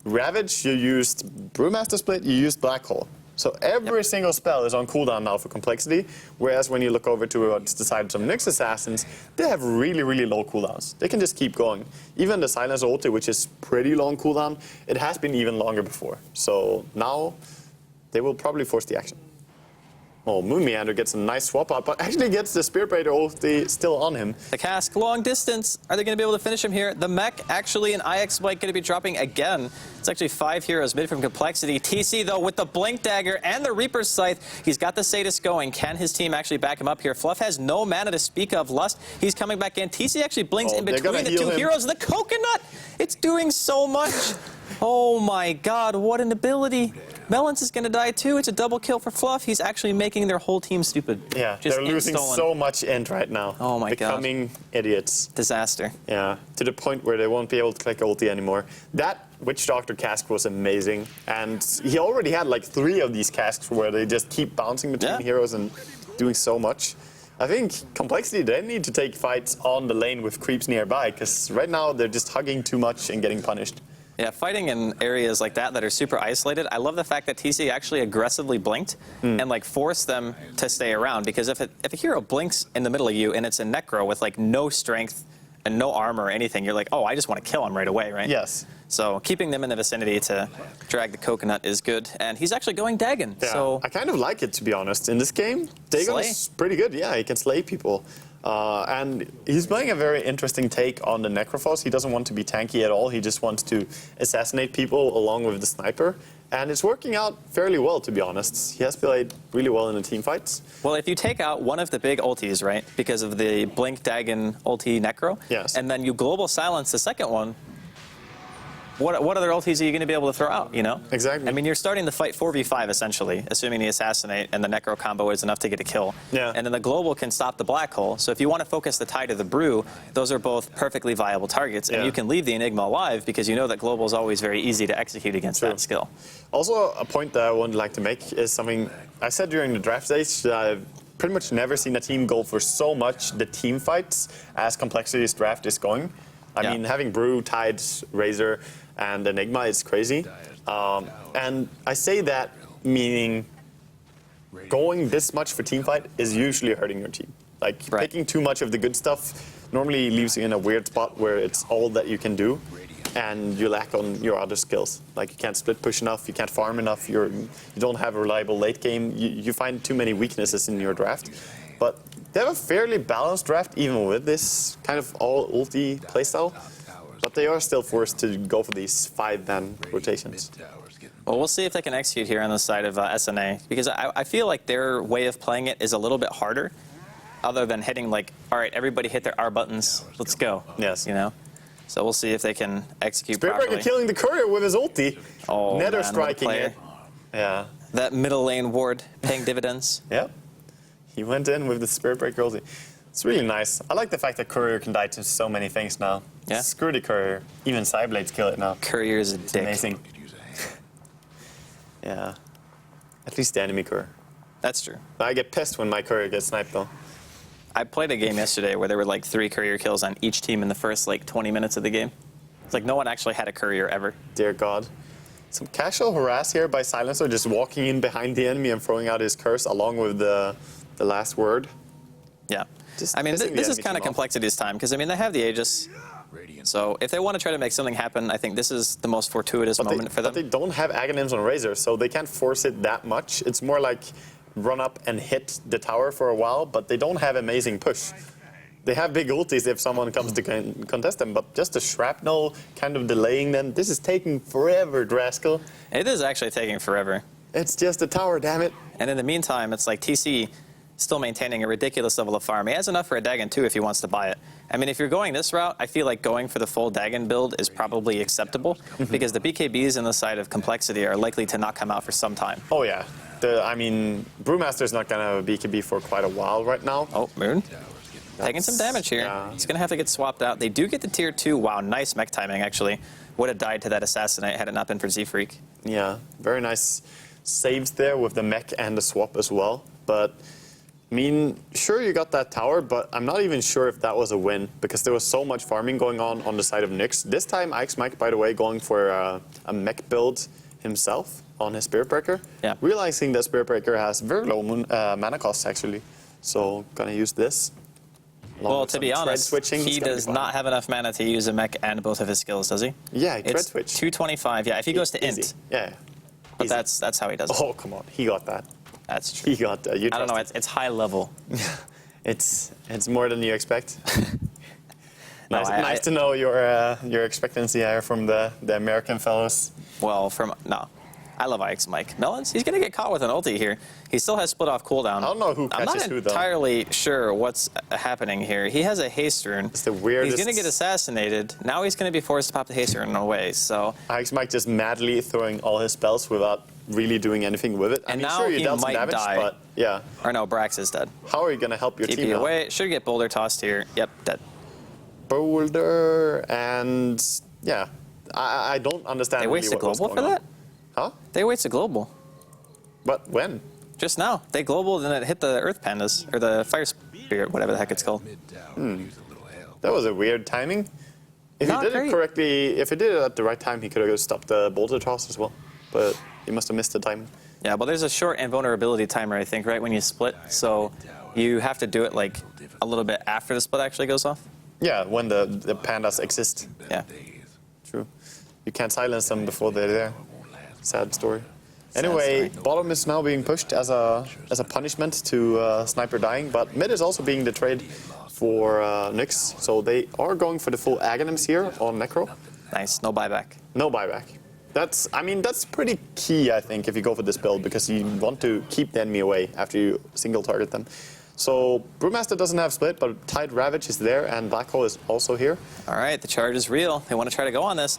Ravage, you used Brewmaster Split, you used Black Hole. So every single spell is on cooldown now for complexity, whereas when you look over to what's decided some Nyx assassins, they have really, really low cooldowns. They can just keep going. Even the Silence ulti, which is pretty long cooldown, it has been even longer before. So now they will probably force the action. Oh, Moon Meander gets a nice swap out, but actually gets the Spirit Breaker ulti still on him. The cask, long distance. Are they going to be able to finish him here? The mech, actually, an IX Spike going to be dropping again. It's actually 5 heroes mid from complexity. TC, though, with the Blink Dagger and the Reaper's Scythe, he's got the Sadist going. Can his team actually back him up here? Fluff has no mana to speak of. Lust, he's coming back in. TC actually blinks in between the two heroes. The Coconut, it's doing so much. Oh my god, what an ability. Melons is going to die too. It's a double kill for Fluff. He's actually making their whole team stupid. Yeah, just they're losing so much end right now. Oh my god. Becoming idiots. Disaster. Yeah, to the point where they won't be able to click ulti anymore. That Witch Doctor cask was amazing. And he already had like 3 of these casks where they just keep bouncing between heroes and doing so much. I think Complexity, they need to take fights on the lane with creeps nearby, because right now they're just hugging too much and getting punished. Yeah, fighting in areas like that are super isolated. I love the fact that TC actually aggressively blinked and like forced them to stay around, because if a hero blinks in the middle of you and it's a Necro with like no strength and no armor or anything, you're like, oh, I just want to kill him right away, right? Yes. So keeping them in the vicinity to drag the Coconut is good. And he's actually going Dagon. Yeah, so I kind of like it, to be honest. In this game, Dagon is pretty good. Yeah, he can slay people. And he's playing a very interesting take on the Necrophos. He doesn't want to be tanky at all. He just wants to assassinate people along with the sniper. And it's working out fairly well, to be honest. He has played really well in the team fights. Well, if you take out one of the big ultis, right, because of the Blink, Dagon, ulti, Necro, yes, and then you global silence the second one, what other ultis are you going to be able to throw out, you know? Exactly. I mean, you're starting the fight 4v5, essentially, assuming the Assassinate and the Necro combo is enough to get a kill. Yeah. And then the Global can stop the Black Hole. So if you want to focus the Tide of the Brew, those are both perfectly viable targets. And you can leave the Enigma alive, because you know that Global is always very easy to execute against that skill. Also, a point that I would like to make is something I said during the draft stage, that I've pretty much never seen a team go for so much the team fights as Complexity's draft is going. I mean, having Brew, Tide, Razor, and Enigma is crazy. And I say that meaning going this much for team fight is usually hurting your team. Like, picking too much of the good stuff normally leaves you in a weird spot where it's all that you can do, and you lack on your other skills. Like, you can't split push enough, you can't farm enough, you don't have a reliable late game, you find too many weaknesses in your draft. But they have a fairly balanced draft, even with this kind of all ulti playstyle. But they are still forced to go for these 5-man rotations. Well, we'll see if they can execute here on the side of SNA, because I feel like their way of playing it is a little bit harder, other than hitting like, all right, everybody hit their R buttons, let's go. Yes. You know? So we'll see if they can execute Spirit properly. Breaker killing the courier with his ulti. Oh, Nether man, striking it. Yeah. That middle lane ward paying dividends. Yep. He went in with the Spirit Breaker ulti. It's really nice. I like the fact that Courier can die to so many things now. Yeah. Screw the Courier. Even Psyblades kill it now. Courier is a dick. Amazing. Yeah. At least the enemy Courier. That's true. I get pissed when my Courier gets sniped, though. I played a game yesterday where there were like 3 Courier kills on each team in the first like 20 minutes of the game. It's like no one actually had a Courier ever. Dear God. Some casual harass here by Silencer, just walking in behind the enemy and throwing out his curse along with the last word. Yeah. Just I mean, this is kind of off. Complexity's time, because I mean, they have the Aegis. So if they want to try to make something happen, I think this is the most fortuitous moment for them. But they don't have Aghanims on Razor, so they can't force it that much. It's more like run up and hit the tower for a while, but they don't have amazing push. They have big ultis if someone comes to contest them, but just the shrapnel kind of delaying them. This is taking forever, Draskel. It is actually taking forever. It's just a tower, damn it. And in the meantime, it's like TC still maintaining a ridiculous level of farm. He has enough for a Dagon too if he wants to buy it. I mean, if you're going this route, I feel like going for the full Dagon build is probably acceptable, because the BKBs in the side of Complexity are likely to not come out for some time. Oh yeah. I mean, Brewmaster's not going to have a BKB for quite a while right now. Oh, Moon. Taking some damage here. Yeah. He's going to have to get swapped out. They do get the tier 2. Wow, nice mech timing, actually. Would have died to that Assassinate had it not been for Z-Freak. Yeah, very nice saves there with the mech and the swap as well. But, I mean, sure you got that tower, but I'm not even sure if that was a win, because there was so much farming going on the side of Nyx. This time, Ike's Mike, by the way, going for a mech build himself on his Spirit Breaker. Yeah. Realizing that Spirit Breaker has very low mana cost actually. So gonna use this. Well, to be honest, switching, he does not have enough mana to use a mech and both of his skills, does he? Yeah, it's tread switch. 225. Yeah, if he goes to Easy. int. Yeah. But Easy. that's how he does it. Oh, come on. He got that. That's true. He got that. You I don't know. trust It's high level. It's more than you expect. No, nice to know your expectancy here from the American fellows. Well, I love IX Mike. Melons, he's going to get caught with an ulti here. He still has split off cooldown. I don't know who catches who, though. I'm not entirely sure what's happening here. He has a haste rune. It's the weirdest. He's going to get assassinated. Now he's going to be forced to pop the haste rune away. So IX Mike just madly throwing all his spells without really doing anything with it. I mean, now sure, you he dealt some might damage, die. but yeah. Or no, Brax is dead. How are you going to help your team TP now? away. Should get boulder tossed here. Yep, dead. Boulder and yeah. I don't understand They really wasted what's global going for on. that? Huh? They wasted global. But when? Just now. They global and it hit the earth pandas, or the fire spirit, whatever the heck it's called. That was a weird timing. If Not he did great. it correctly, if he did it at the right time, he could have stopped the boulder toss as well. But he must have missed the timing. Yeah, well, there's a short invulnerability timer, I think, right, when you split. So you have to do it like a little bit after the split actually goes off. Yeah, when the pandas exist. Yeah. True. You can't silence them before they're there. Sad story. Sad Anyway, story. bottom is now being pushed as a punishment to Sniper dying, but mid is also being the trade for Nyx. So they are going for the full Aghanims here on Necro. Nice. No buyback. No buyback. That's pretty key, I think, if you go for this build, because you want to keep the enemy away after you single target them. So Brewmaster doesn't have split, but Tide Ravage is there, and Black Hole is also here. All right, the charge is real. They want to try to go on this.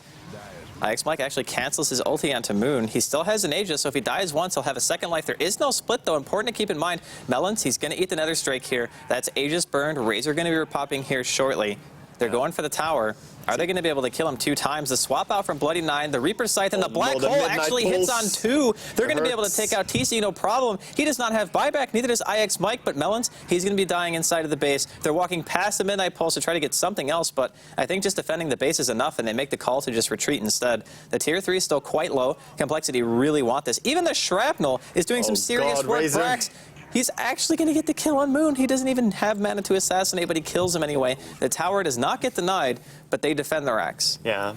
IX Mike actually cancels his ulti onto Moon. He still has an Aegis, so if he dies once, he'll have a second life. There is no split, though. Important to keep in mind. Melons, he's going to eat the Nether Strike here. That's Aegis burned. Razor going to be repopping here shortly. They're going for the tower. Are they going to be able to kill him 2 times? The swap out from Bloody Nine, the Reaper Scythe, and the Black the Hole Midnight actually hits on Pulse. 2. They're going to be able to Hurts. take out TC, no problem. He does not have buyback, neither does IX Mike, but Melons, he's going to be dying inside of the base. They're walking past the Midnight Pulse to try to get something else, but I think just defending the base is enough, and they make the call to just retreat instead. The tier 3 is still quite low. Complexity really want this. Even the Shrapnel is doing some serious God, work. Razor. Brax, he's actually going to get the kill on Moon. He doesn't even have mana to assassinate, but he kills him anyway. The tower does not get denied, but they defend the racks. Yeah.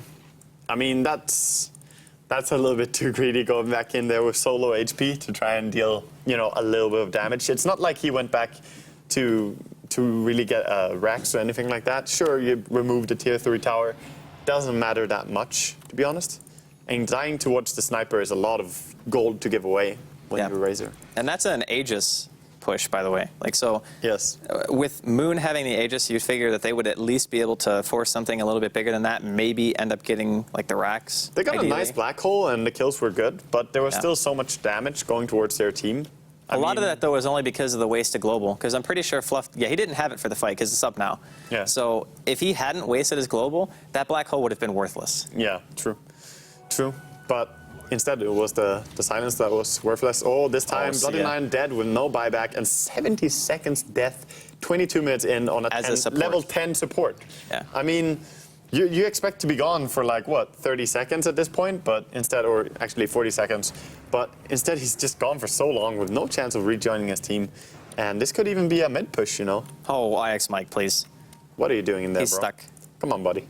I mean, that's a little bit too greedy going back in there with so low HP to try and deal, a little bit of damage. It's not like he went back to really get racks or anything like that. Sure, you remove the tier 3 tower. Doesn't matter that much, to be honest. And dying towards the sniper is a lot of gold to give away when Yeah. you're Razor. And that's an Aegis push, by the way. Yes. With Moon having the Aegis, you'd figure that they would at least be able to force something a little bit bigger than that, maybe end up getting like the racks. They got ideally. a nice Black Hole and the kills were good, but there was Yeah. still so much damage going towards their team. A lot of that, though, is only because of the wasted global. Because I'm pretty sure Fluff, he didn't have it for the fight because it's up now. Yeah. So if he hadn't wasted his global, that Black Hole would have been worthless. Yeah, true. But instead, it was the silence that was worthless. Oh, this time, so Bloody yeah. Nine dead with no buyback and 70 seconds death, 22 minutes in on As a support. level 10 support. Yeah. I mean, you expect to be gone for 30 seconds at this point, but instead, or actually 40 seconds, but instead he's just gone for so long with no chance of rejoining his team. And this could even be a mid push, Oh, IX Mike, please. What are you doing in there, He's bro? stuck. Come on, buddy.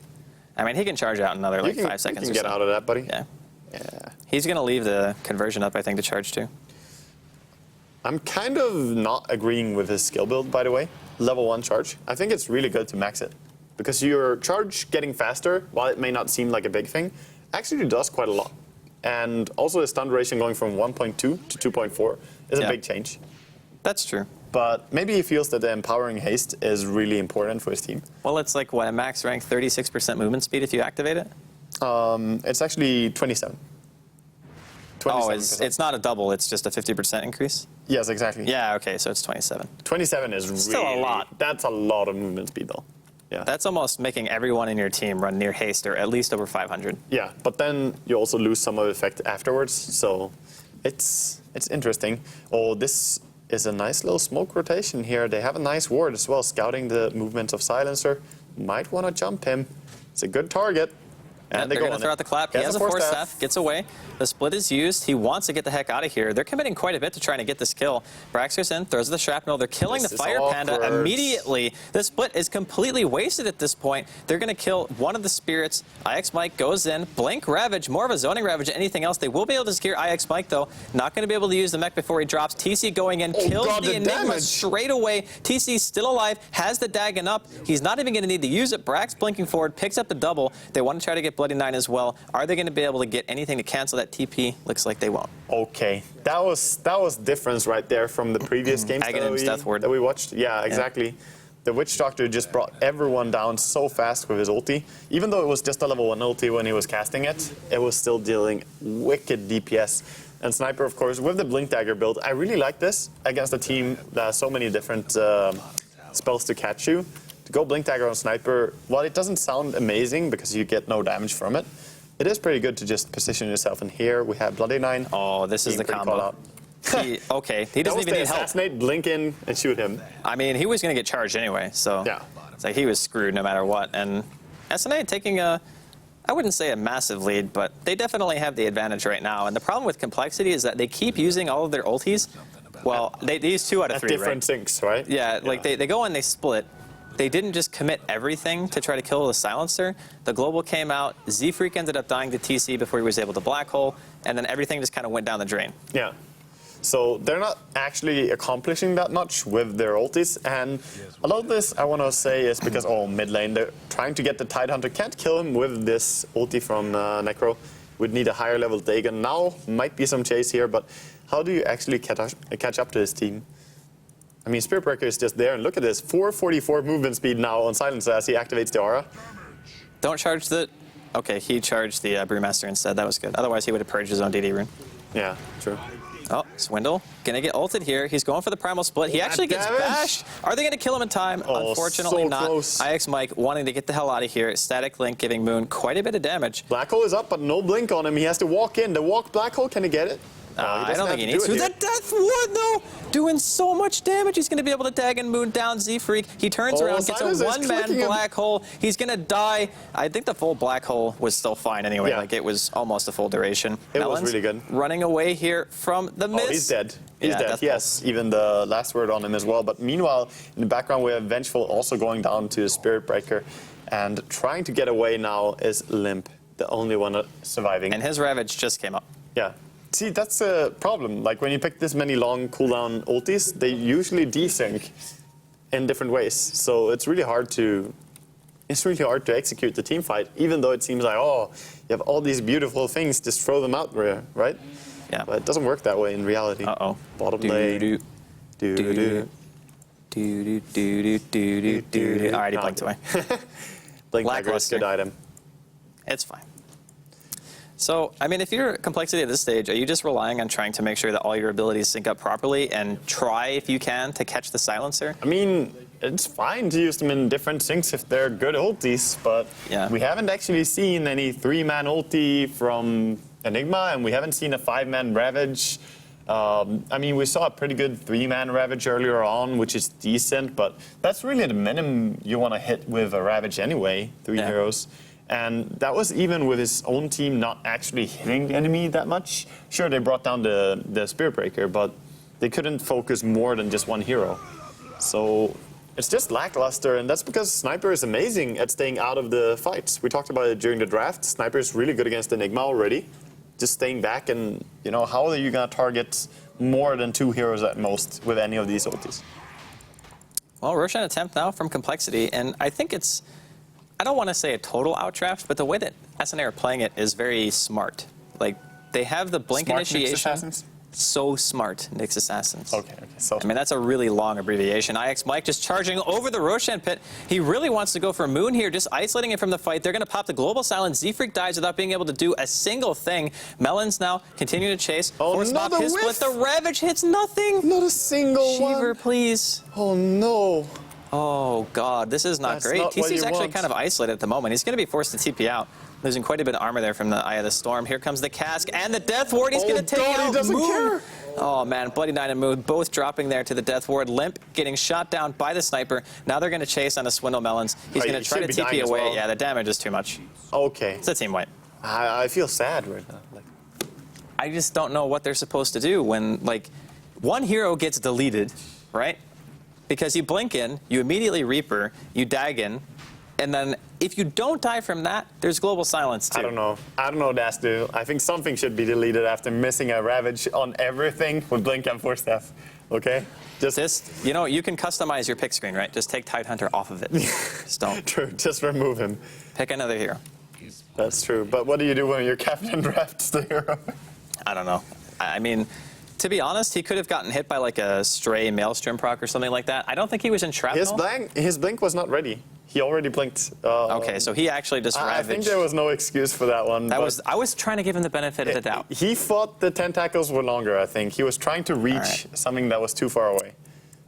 I mean, he can charge out another 5 seconds You can or get so. out of that, buddy. Yeah. Yeah. He's going to leave the conversion up, I think, to charge too. I'm kind of not agreeing with his skill build, by the way. Level 1 charge. I think it's really good to max it. Because your charge getting faster, while it may not seem like a big thing, actually does quite a lot. And also the stun duration going from 1.2 to 2.4 is a big change. That's true. But maybe he feels that the empowering haste is really important for his team. Well, it's like, what, a max rank 36% movement speed if you activate it? It's actually 27. Oh, 27%. it's not a double, it's just a 50% increase? Yes, exactly. Yeah, okay, so it's 27. 27 is Still a really, lot. That's a lot of movement speed, though. Yeah. That's almost making everyone in your team run near haste or at least over 500. Yeah, but then you also lose some of the effect afterwards, so it's interesting. Oh, this is a nice little smoke rotation here. They have a nice ward as well, scouting the movements of Silencer. Might want to jump him. It's a good target. And they're going to throw out the clap. He has a force staff, gets away. The split is used. He wants to get the heck out of here. They're committing quite a bit to trying to get this kill. Brax goes in, throws the shrapnel. They're killing the Fire Panda immediately. The split is completely wasted at this point. They're going to kill one of the spirits. IX Mike goes in. Blink Ravage, more of a zoning Ravage than anything else. They will be able to secure IX Mike, though. Not going to be able to use the mech before he drops. TC going in, kills the Enigma straight away. TC still alive, has the Dagon up. He's not even going to need to use it. Brax blinking forward, picks up the double. They want to try to get Bloody 9 as well. Are they going to be able to get anything to cancel that TP? Looks like they won't. Okay, that was difference right there from the previous games that we watched. Yeah, exactly. Yeah. The Witch Doctor just brought everyone down so fast with his ulti. Even though it was just a level 1 ulti when he was casting it, it was still dealing wicked DPS. And Sniper, of course, with the Blink Dagger build, I really like this against a team that has so many different spells to catch you. To go Blink Dagger on Sniper, while it doesn't sound amazing because you get no damage from it, it is pretty good to just position yourself in here. We have Bloody 9. Oh, this is the combo. Okay, he doesn't even need help. Assassinate, blink in, and shoot him. I mean, he was going to get charged anyway, so yeah. It's like he was screwed no matter what. And SNA taking a, I wouldn't say a massive lead, but they definitely have the advantage right now. And the problem with Complexity is that they keep using all of their ultis. Well, they use 2 out of 3, different sinks, right? Yeah, like they go and they split. They didn't just commit everything to try to kill the Silencer. The Global came out. Z-Freak ended up dying to TC before he was able to Black Hole. And then everything just kind of went down the drain. Yeah. So they're not actually accomplishing that much with their ultis. And a lot of this, I want to say, is because, mid lane, they're trying to get the Tidehunter. Can't kill him with this ulti from Necro. Would need a higher level Dagon. Now might be some chase here, but how do you actually catch up to this team? I mean, Spirit Breaker is just there, and look at this, 444 movement speed now on Silencer as he activates the aura. Don't charge the... Okay, he charged the Brewmaster instead. That was good. Otherwise, he would have purged his own DD rune. Yeah, true. Oh, Swindle gonna get ulted here. He's going for the Primal Split. He actually gets bashed. Are they gonna kill him in time? Unfortunately so not. Close. IX Mike wanting to get the hell out of here. Static Link giving Moon quite a bit of damage. Black Hole is up, but no blink on him. He has to walk in. The walk Black Hole, can he get it? I don't think he needs to. The Death Ward, though, doing so much damage. He's going to be able to Dagon Moon down Z-Freak. He turns around, gets a one-man Black Hole. He's going to die. I think the full Black Hole was still fine anyway. Yeah. Like, it was almost a full duration. It was really good. Running away here from the Mist. Oh, he's dead. He's dead. Yes, even the last word on him as well. But meanwhile, in the background, we have Vengeful also going down to Spirit Breaker. And trying to get away now is Limp, the only one surviving. And his Ravage just came up. Yeah. See, that's a problem. Like, when you pick this many long cooldown ultis, they usually desync in different ways. So it's really hard to execute the team fight, even though it seems like, you have all these beautiful things, just throw them out there, right? Yeah. But it doesn't work that way in reality. Uh-oh. Bottom lane. Alright, he blinked away. Blink Dagger is a good item. It's fine. So, I mean, if you're Complexity at this stage, are you just relying on trying to make sure that all your abilities sync up properly and try, if you can, to catch the Silencer? I mean, it's fine to use them in different syncs if they're good ultis, but we haven't actually seen any 3-man ulti from Enigma, and we haven't seen a 5-man Ravage. I mean, we saw a pretty good 3-man Ravage earlier on, which is decent, but that's really the minimum you want to hit with a Ravage anyway, 3 heroes. And that was even with his own team not actually hitting the enemy that much. Sure, they brought down the Spirit Breaker, but they couldn't focus more than just one hero. So it's just lackluster, and that's because Sniper is amazing at staying out of the fights. We talked about it during the draft. Sniper is really good against Enigma already. Just staying back, and how are you going to target more than 2 heroes at most with any of these ultis? Well, Roshan attempt now from Complexity, and I think it's... I don't want to say a total outdraft, but the way that SNA are playing it is very smart. Like, they have the blink initiation. So smart, Nyx Assassins. Okay, so I mean, that's a really long abbreviation. IX Mike just charging over the Roshan pit. He really wants to go for Moon here, just isolating him from the fight. They're going to pop the Global Silence. Z-Freak dies without being able to do a single thing. Melons now continuing to chase. Force pop his split. The Ravage hits nothing. Not a single one. Shiver, please. Oh, no. Oh, God, this is not great. TC's actually kind of isolated at the moment. He's going to be forced to TP out. Losing quite a bit of armor there from the Eye of the Storm. Here comes the Cask and the Death Ward. He's going to take out He doesn't Moon. care. Oh, man, Bloody Nine and Moon both dropping there to the death ward. Limp getting shot down by the sniper. Now they're going to chase on a Swindle Melons. He's going to try to TP away. Well. Yeah, the damage is too much. Okay. It's a team wipe. I feel sad right now. I just don't know what they're supposed to do when, like, one hero gets deleted, right? Because you blink in, you immediately Reaper, you dag in, and then if you don't die from that, there's global silence too. I don't know, Dastu. I think something should be deleted after missing a Ravage on everything with Blink and Force Staff. Okay? Just, you know, you can customize your pick screen, right? Just take Tidehunter off of it. Just don't. True, just remove him. Pick another hero. That's true. But what do you do when your captain drafts the hero? I don't know. I mean, to be honest, he could have gotten hit by like a stray Maelstrom proc or something like that. I don't think he was in shrapnel. His blink was not ready. He already blinked. Okay, so he actually just ravaged. I think there was no excuse for that one. I was trying to give him the benefit of the doubt. He thought the tentacles were longer, I think. He was trying to reach something that was too far away.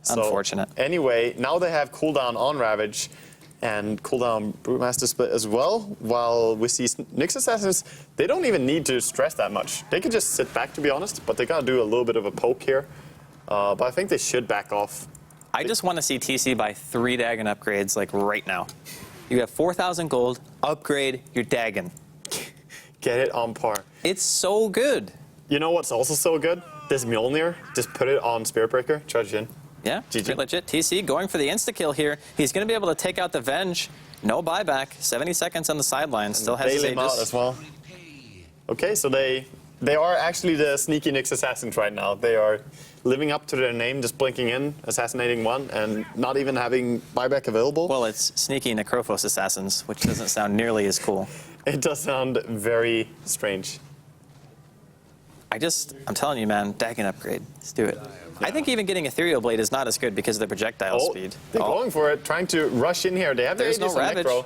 So, unfortunate. Anyway, now they have cooldown on Ravage and cooldown Brewmaster Split as well, while we see Nyx Assassins, they don't even need to stress that much. They can just sit back, to be honest, but they gotta do a little bit of a poke here. But I think they should back off. I just want to see TC buy 3 Dagon upgrades, like, right now. You have 4,000 gold, upgrade your Dagon. Get it on par. It's so good. You know what's also so good? This Mjolnir, just put it on Spirit Breaker, charge in. Yeah, pretty legit. TC going for the insta-kill here. He's going to be able to take out the Venge. No buyback. 70 seconds on the sidelines. Still has his Aegis. Out as well. Okay, so they are actually the sneaky Nyx Assassins right now. They are living up to their name, just blinking in, assassinating one, and not even having buyback available. Well, it's sneaky Necrophos Assassins, which doesn't sound nearly as cool. It does sound very strange. I'm telling you, man, Dagon upgrade. Let's do it. Yeah. I think even getting Ethereal Blade is not as good because of the projectile speed. They're going for it, trying to rush in here. They have their Aegis on Necro.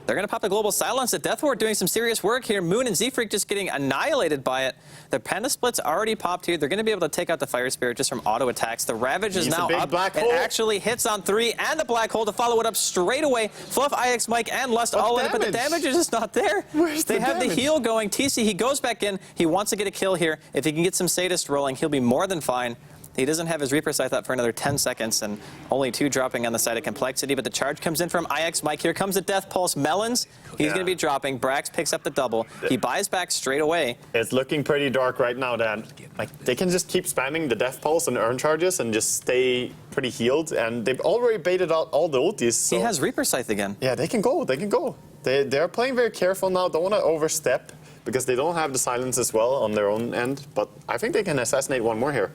They're going to pop the global silence. The Death Ward doing some serious work here. Moon and Z-Freak just getting annihilated by it. The Panda Split's already popped here. They're going to be able to take out the Fire Spirit just from auto attacks. The Ravage is now up. It actually hits on 3 and the Black Hole to follow it up straight away. Fluff, IX, Mike, and Lust all in, but the damage is just not there. They have the heal going. TC, he goes back in. He wants to get a kill here. If he can get some Sadist rolling, he'll be more than fine. He doesn't have his Reaper Scythe up for another 10 seconds, and only 2 dropping on the side of Complexity, but the charge comes in from IX Mike. Here comes the Death Pulse. Melons, he's going to be dropping. Brax picks up the double. He buys back straight away. It's looking pretty dark right now, Dan. Like, they can just keep spamming the Death Pulse and earn charges and just stay pretty healed, and they've already baited out all the ultis. So. He has Reaper Scythe again. Yeah, they can go. They can go. They're playing very careful now. Don't want to overstep because they don't have the silence as well on their own end, but I think they can assassinate one more here.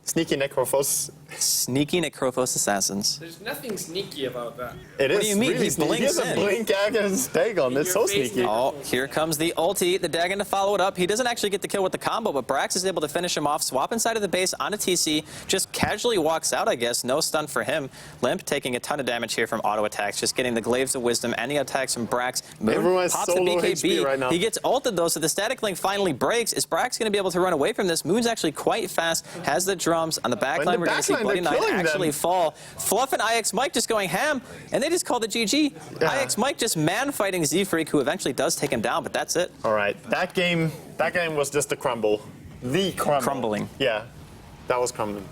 Sneaky Necrophos. Sneaky Necrophos Assassins. There's nothing sneaky about that. It is. What do you mean? Really He blinks in. He has a blink against Dagon. It's so sneaky. Oh, here comes the ulti. The Dagon to follow it up. He doesn't actually get the kill with the combo, but Brax is able to finish him off. Swap inside of the base on a TC. Just casually walks out, I guess. No stun for him. Limp taking a ton of damage here from auto attacks. Just getting the Glaives of Wisdom and the attacks from Brax. Moon Everyone's pops so the low BKB. HP right now. He gets ulted though, so the static link finally breaks. Is Brax going to be able to run away from this? Moon's actually quite fast. Has the drums on the backline. We're going to see Bloody Knight actually fall. Fluff and IX Mike just going ham, and they just called it GG. Yeah. IX Mike just man-fighting Z-Freak, who eventually does take him down, but that's it. All right, that game was just a crumble. The crumble. Crumbling. Yeah, that was crumbling.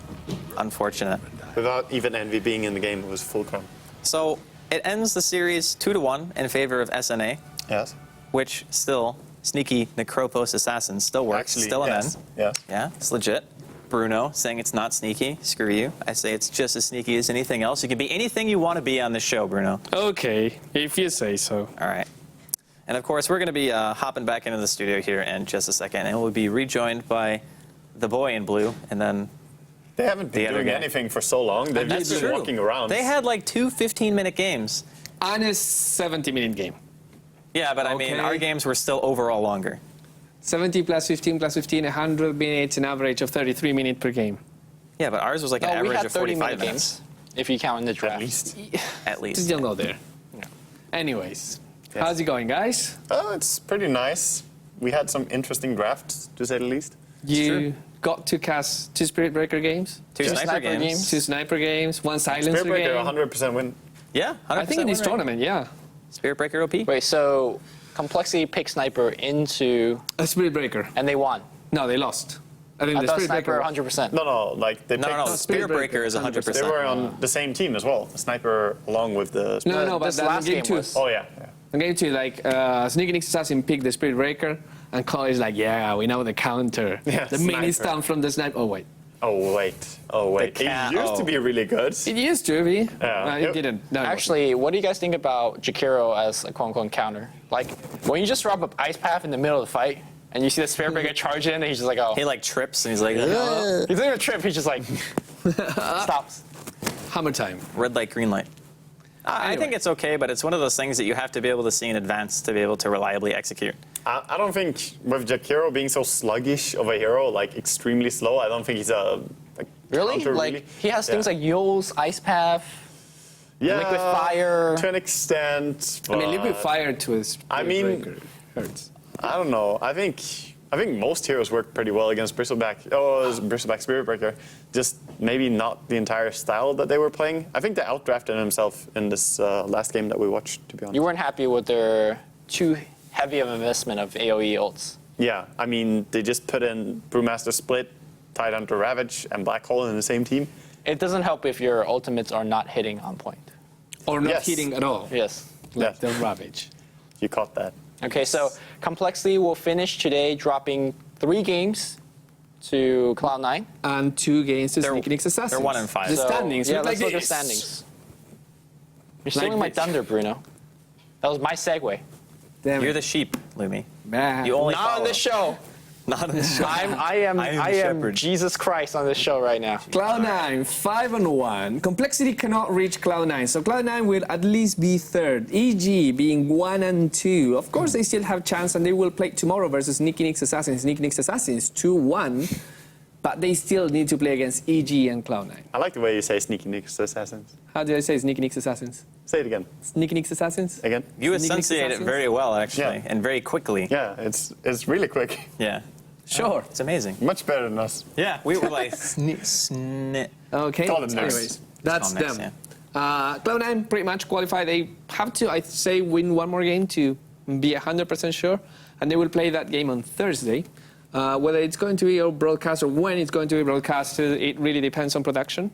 Unfortunate. Without even Envy being in the game, it was full crumble. So it ends the series 2-1 in favor of SNA. Yes. Which still, sneaky Necrophos Assassins still works. Actually, still an yes. N. Yeah. Yeah, it's legit. Bruno saying it's not sneaky. Screw you. I say it's just as sneaky as anything else. You can be anything you want to be on this show, Bruno. Okay, if you say so. All right. And of course, we're going to be hopping back into the studio here in just a second, and we'll be rejoined by the boy in blue, and then they haven't been doing anything for so long. They've just been walking around. They had like 2 15-minute games. And a 70-minute game. Yeah, but I mean, our games were still overall longer. 70 plus 15 plus 15, 100 minutes, an average of 33 minutes per game. Yeah, but ours was like an average of 45 minutes. Games, if you count in the draft. At least. Still not there. Yeah. Anyways, how's it going, guys? Oh, it's pretty nice. We had some interesting drafts, to say the least. You got to cast 2 Spirit Breaker games? 2 sniper games. 2 sniper games, 1 silencer Spirit Breaker, game. 100% win. Yeah, 100% I think in this tournament, yeah. Spirit Breaker OP. Wait, so Complexity picked Sniper into a Spirit Breaker. And they won. No, they lost. I mean, I the thought Spirit Sniper Breaker. 100%. No, like they No, picked. no, no. Spear Breaker is 100%. They were on the same team as well. Sniper along with the. No, but This then last game game 2. was- Oh yeah. In game 2, like, Sneaky Nick's Assassin picked the Spirit Breaker, and coL is like, yeah, we know the counter. Yeah, the mini sniper. stun from the sniper. Oh, wait. Oh wait. It used to be really good. It used to be. Yeah. It didn't. No, it wasn't. Actually, what do you guys think about Jakiro as a quote-unquote counter? Like, when you just drop up Ice Path in the middle of the fight, and you see the Spirit Breaker charge in, and he's just like, oh. He like trips and he's like, He doesn't even trip, he's just like, stops. Hammer time. red light, green light. I think it's okay, but it's one of those things that you have to be able to see in advance to be able to reliably execute. I don't think with Jakiro being so sluggish of a hero, like extremely slow, I don't think he's a like, Really? counter, Like, really. he has things like Yul's, Ice Path, yeah, Liquid Fire. to an extent. I mean, but Liquid Fire to his I mean- Breaker hurts. I don't know. I think most heroes work pretty well against Bristleback. Bristleback Spirit Breaker. Just maybe not the entire style that they were playing. I think they outdrafted himself in this last game that we watched, to be honest. You weren't happy with their too heavy of investment of AoE ults. Yeah, I mean, they just put in Brewmaster Split, Tidehunter Ravage, and Black Hole in the same team. It doesn't help if your ultimates are not hitting on point. Or not Yes. hitting at all. Yes. Like Yes. the Ravage. You caught that. Okay, so Complexity will finish today dropping 3 games to Cloud9. And 2 games to They're- Sneaky Nick's Assassins. they're 1 and 5. The So, standings Yeah, look let's like look at this. standings. You're stealing my this. thunder, Bruno. That was my segue. Damn You're it. the sheep, Lumi. Man. You only Not on follow. this show. Not on this show. I am I am the shepherd. Jesus Christ on this show right now. Cloud9, 5-1. Complexity cannot reach Cloud9, so Cloud9 will at least be third. EG being 1-2. Of course, they still have chance, and they will play tomorrow versus Sneaky Nick's Assassins. Sneaky Nick's Assassins 2-1, but they still need to play against EG and Cloud9. I like the way you say Sneaky Nick's Assassins. How do I say Sneaky Nick's Assassins? Say it again. Sneaky Nick's Assassins? Again. You Sneaky Nick's enunciate it Assassins? very well, actually, Yeah. and very quickly. Yeah, it's really quick. Yeah. Sure. It's amazing. Much better than us. Yeah, we were like, snit. Okay. Call them nerds. Anyways, that's Call them them. nerds, Cloud9 pretty much qualified. They have to, I'd say, win one more game to be 100% sure, and they will play that game on Thursday. Whether it's going to be a broadcast or when it's going to be broadcast, it really depends on production,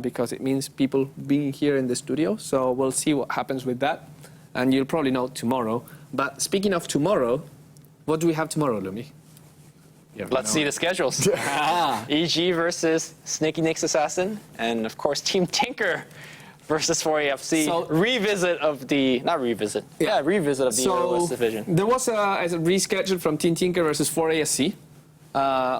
because it means people being here in the studio. So we'll see what happens with that, and you'll probably know tomorrow. But speaking of tomorrow, what do we have tomorrow, Lumi? Let's see the schedules. EG versus Sneaky Nick's Assassin, and of course Team Tinker versus 4AFC. So- Revisit of the, not revisit, Yeah. revisit of the Eurolist division. There was a reschedule from Team Tinker versus 4ASC.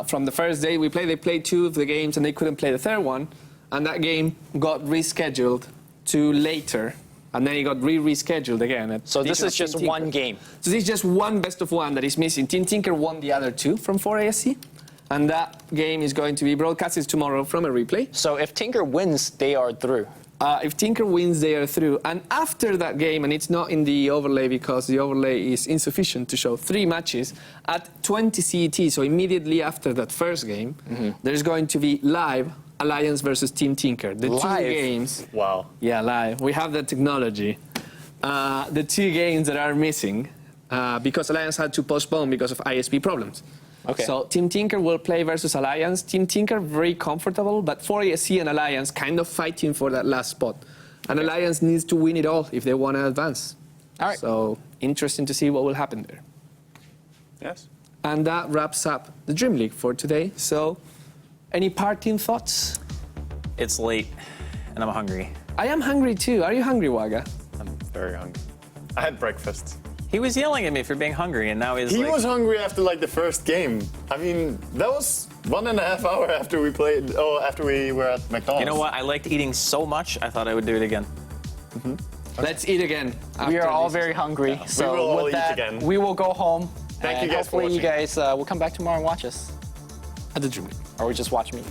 From the first day we played, they played 2 of the games and they couldn't play the third one. And that game got rescheduled to later. And then it got rescheduled again. So this is just one game. So this is just one best of one that is missing. Team Tinker won the other 2 from 4ASC. And that game is going to be broadcasted tomorrow from a replay. So if Tinker wins, they are through. If Tinker wins, they are through. And after that game, and it's not in the overlay because the overlay is insufficient to show 3 matches, at 20 CET, so immediately after that first game, there's going to be live Alliance versus Team Tinker. The Live? 2 games. Wow. Yeah, live. We have the technology. The 2 games that are missing, because Alliance had to postpone because of ISP problems. Okay. So Team Tinker will play versus Alliance. Team Tinker very comfortable, but 4ASC and Alliance kind of fighting for that last spot. And Alliance needs to win it all if they want to advance. All right. So interesting to see what will happen there. Yes. And that wraps up the Dreamleague for today. So any parting thoughts? It's late, and I'm hungry. I am hungry too. Are you hungry, Waga? I'm very hungry. I had breakfast. He was yelling at me for being hungry, and now he's He like, was hungry after like the first game. I mean, that was 1.5 hours after we played. Oh, after we were at McDonald's. you know what? I liked eating so much, I thought I would do it again. Let's eat again. We are after all this. very hungry. So will all with eat that, again. we will go home. Thank and you guys for hopefully you watching. guys will come back tomorrow and watch us. At the Dreamleague. Or just watch me.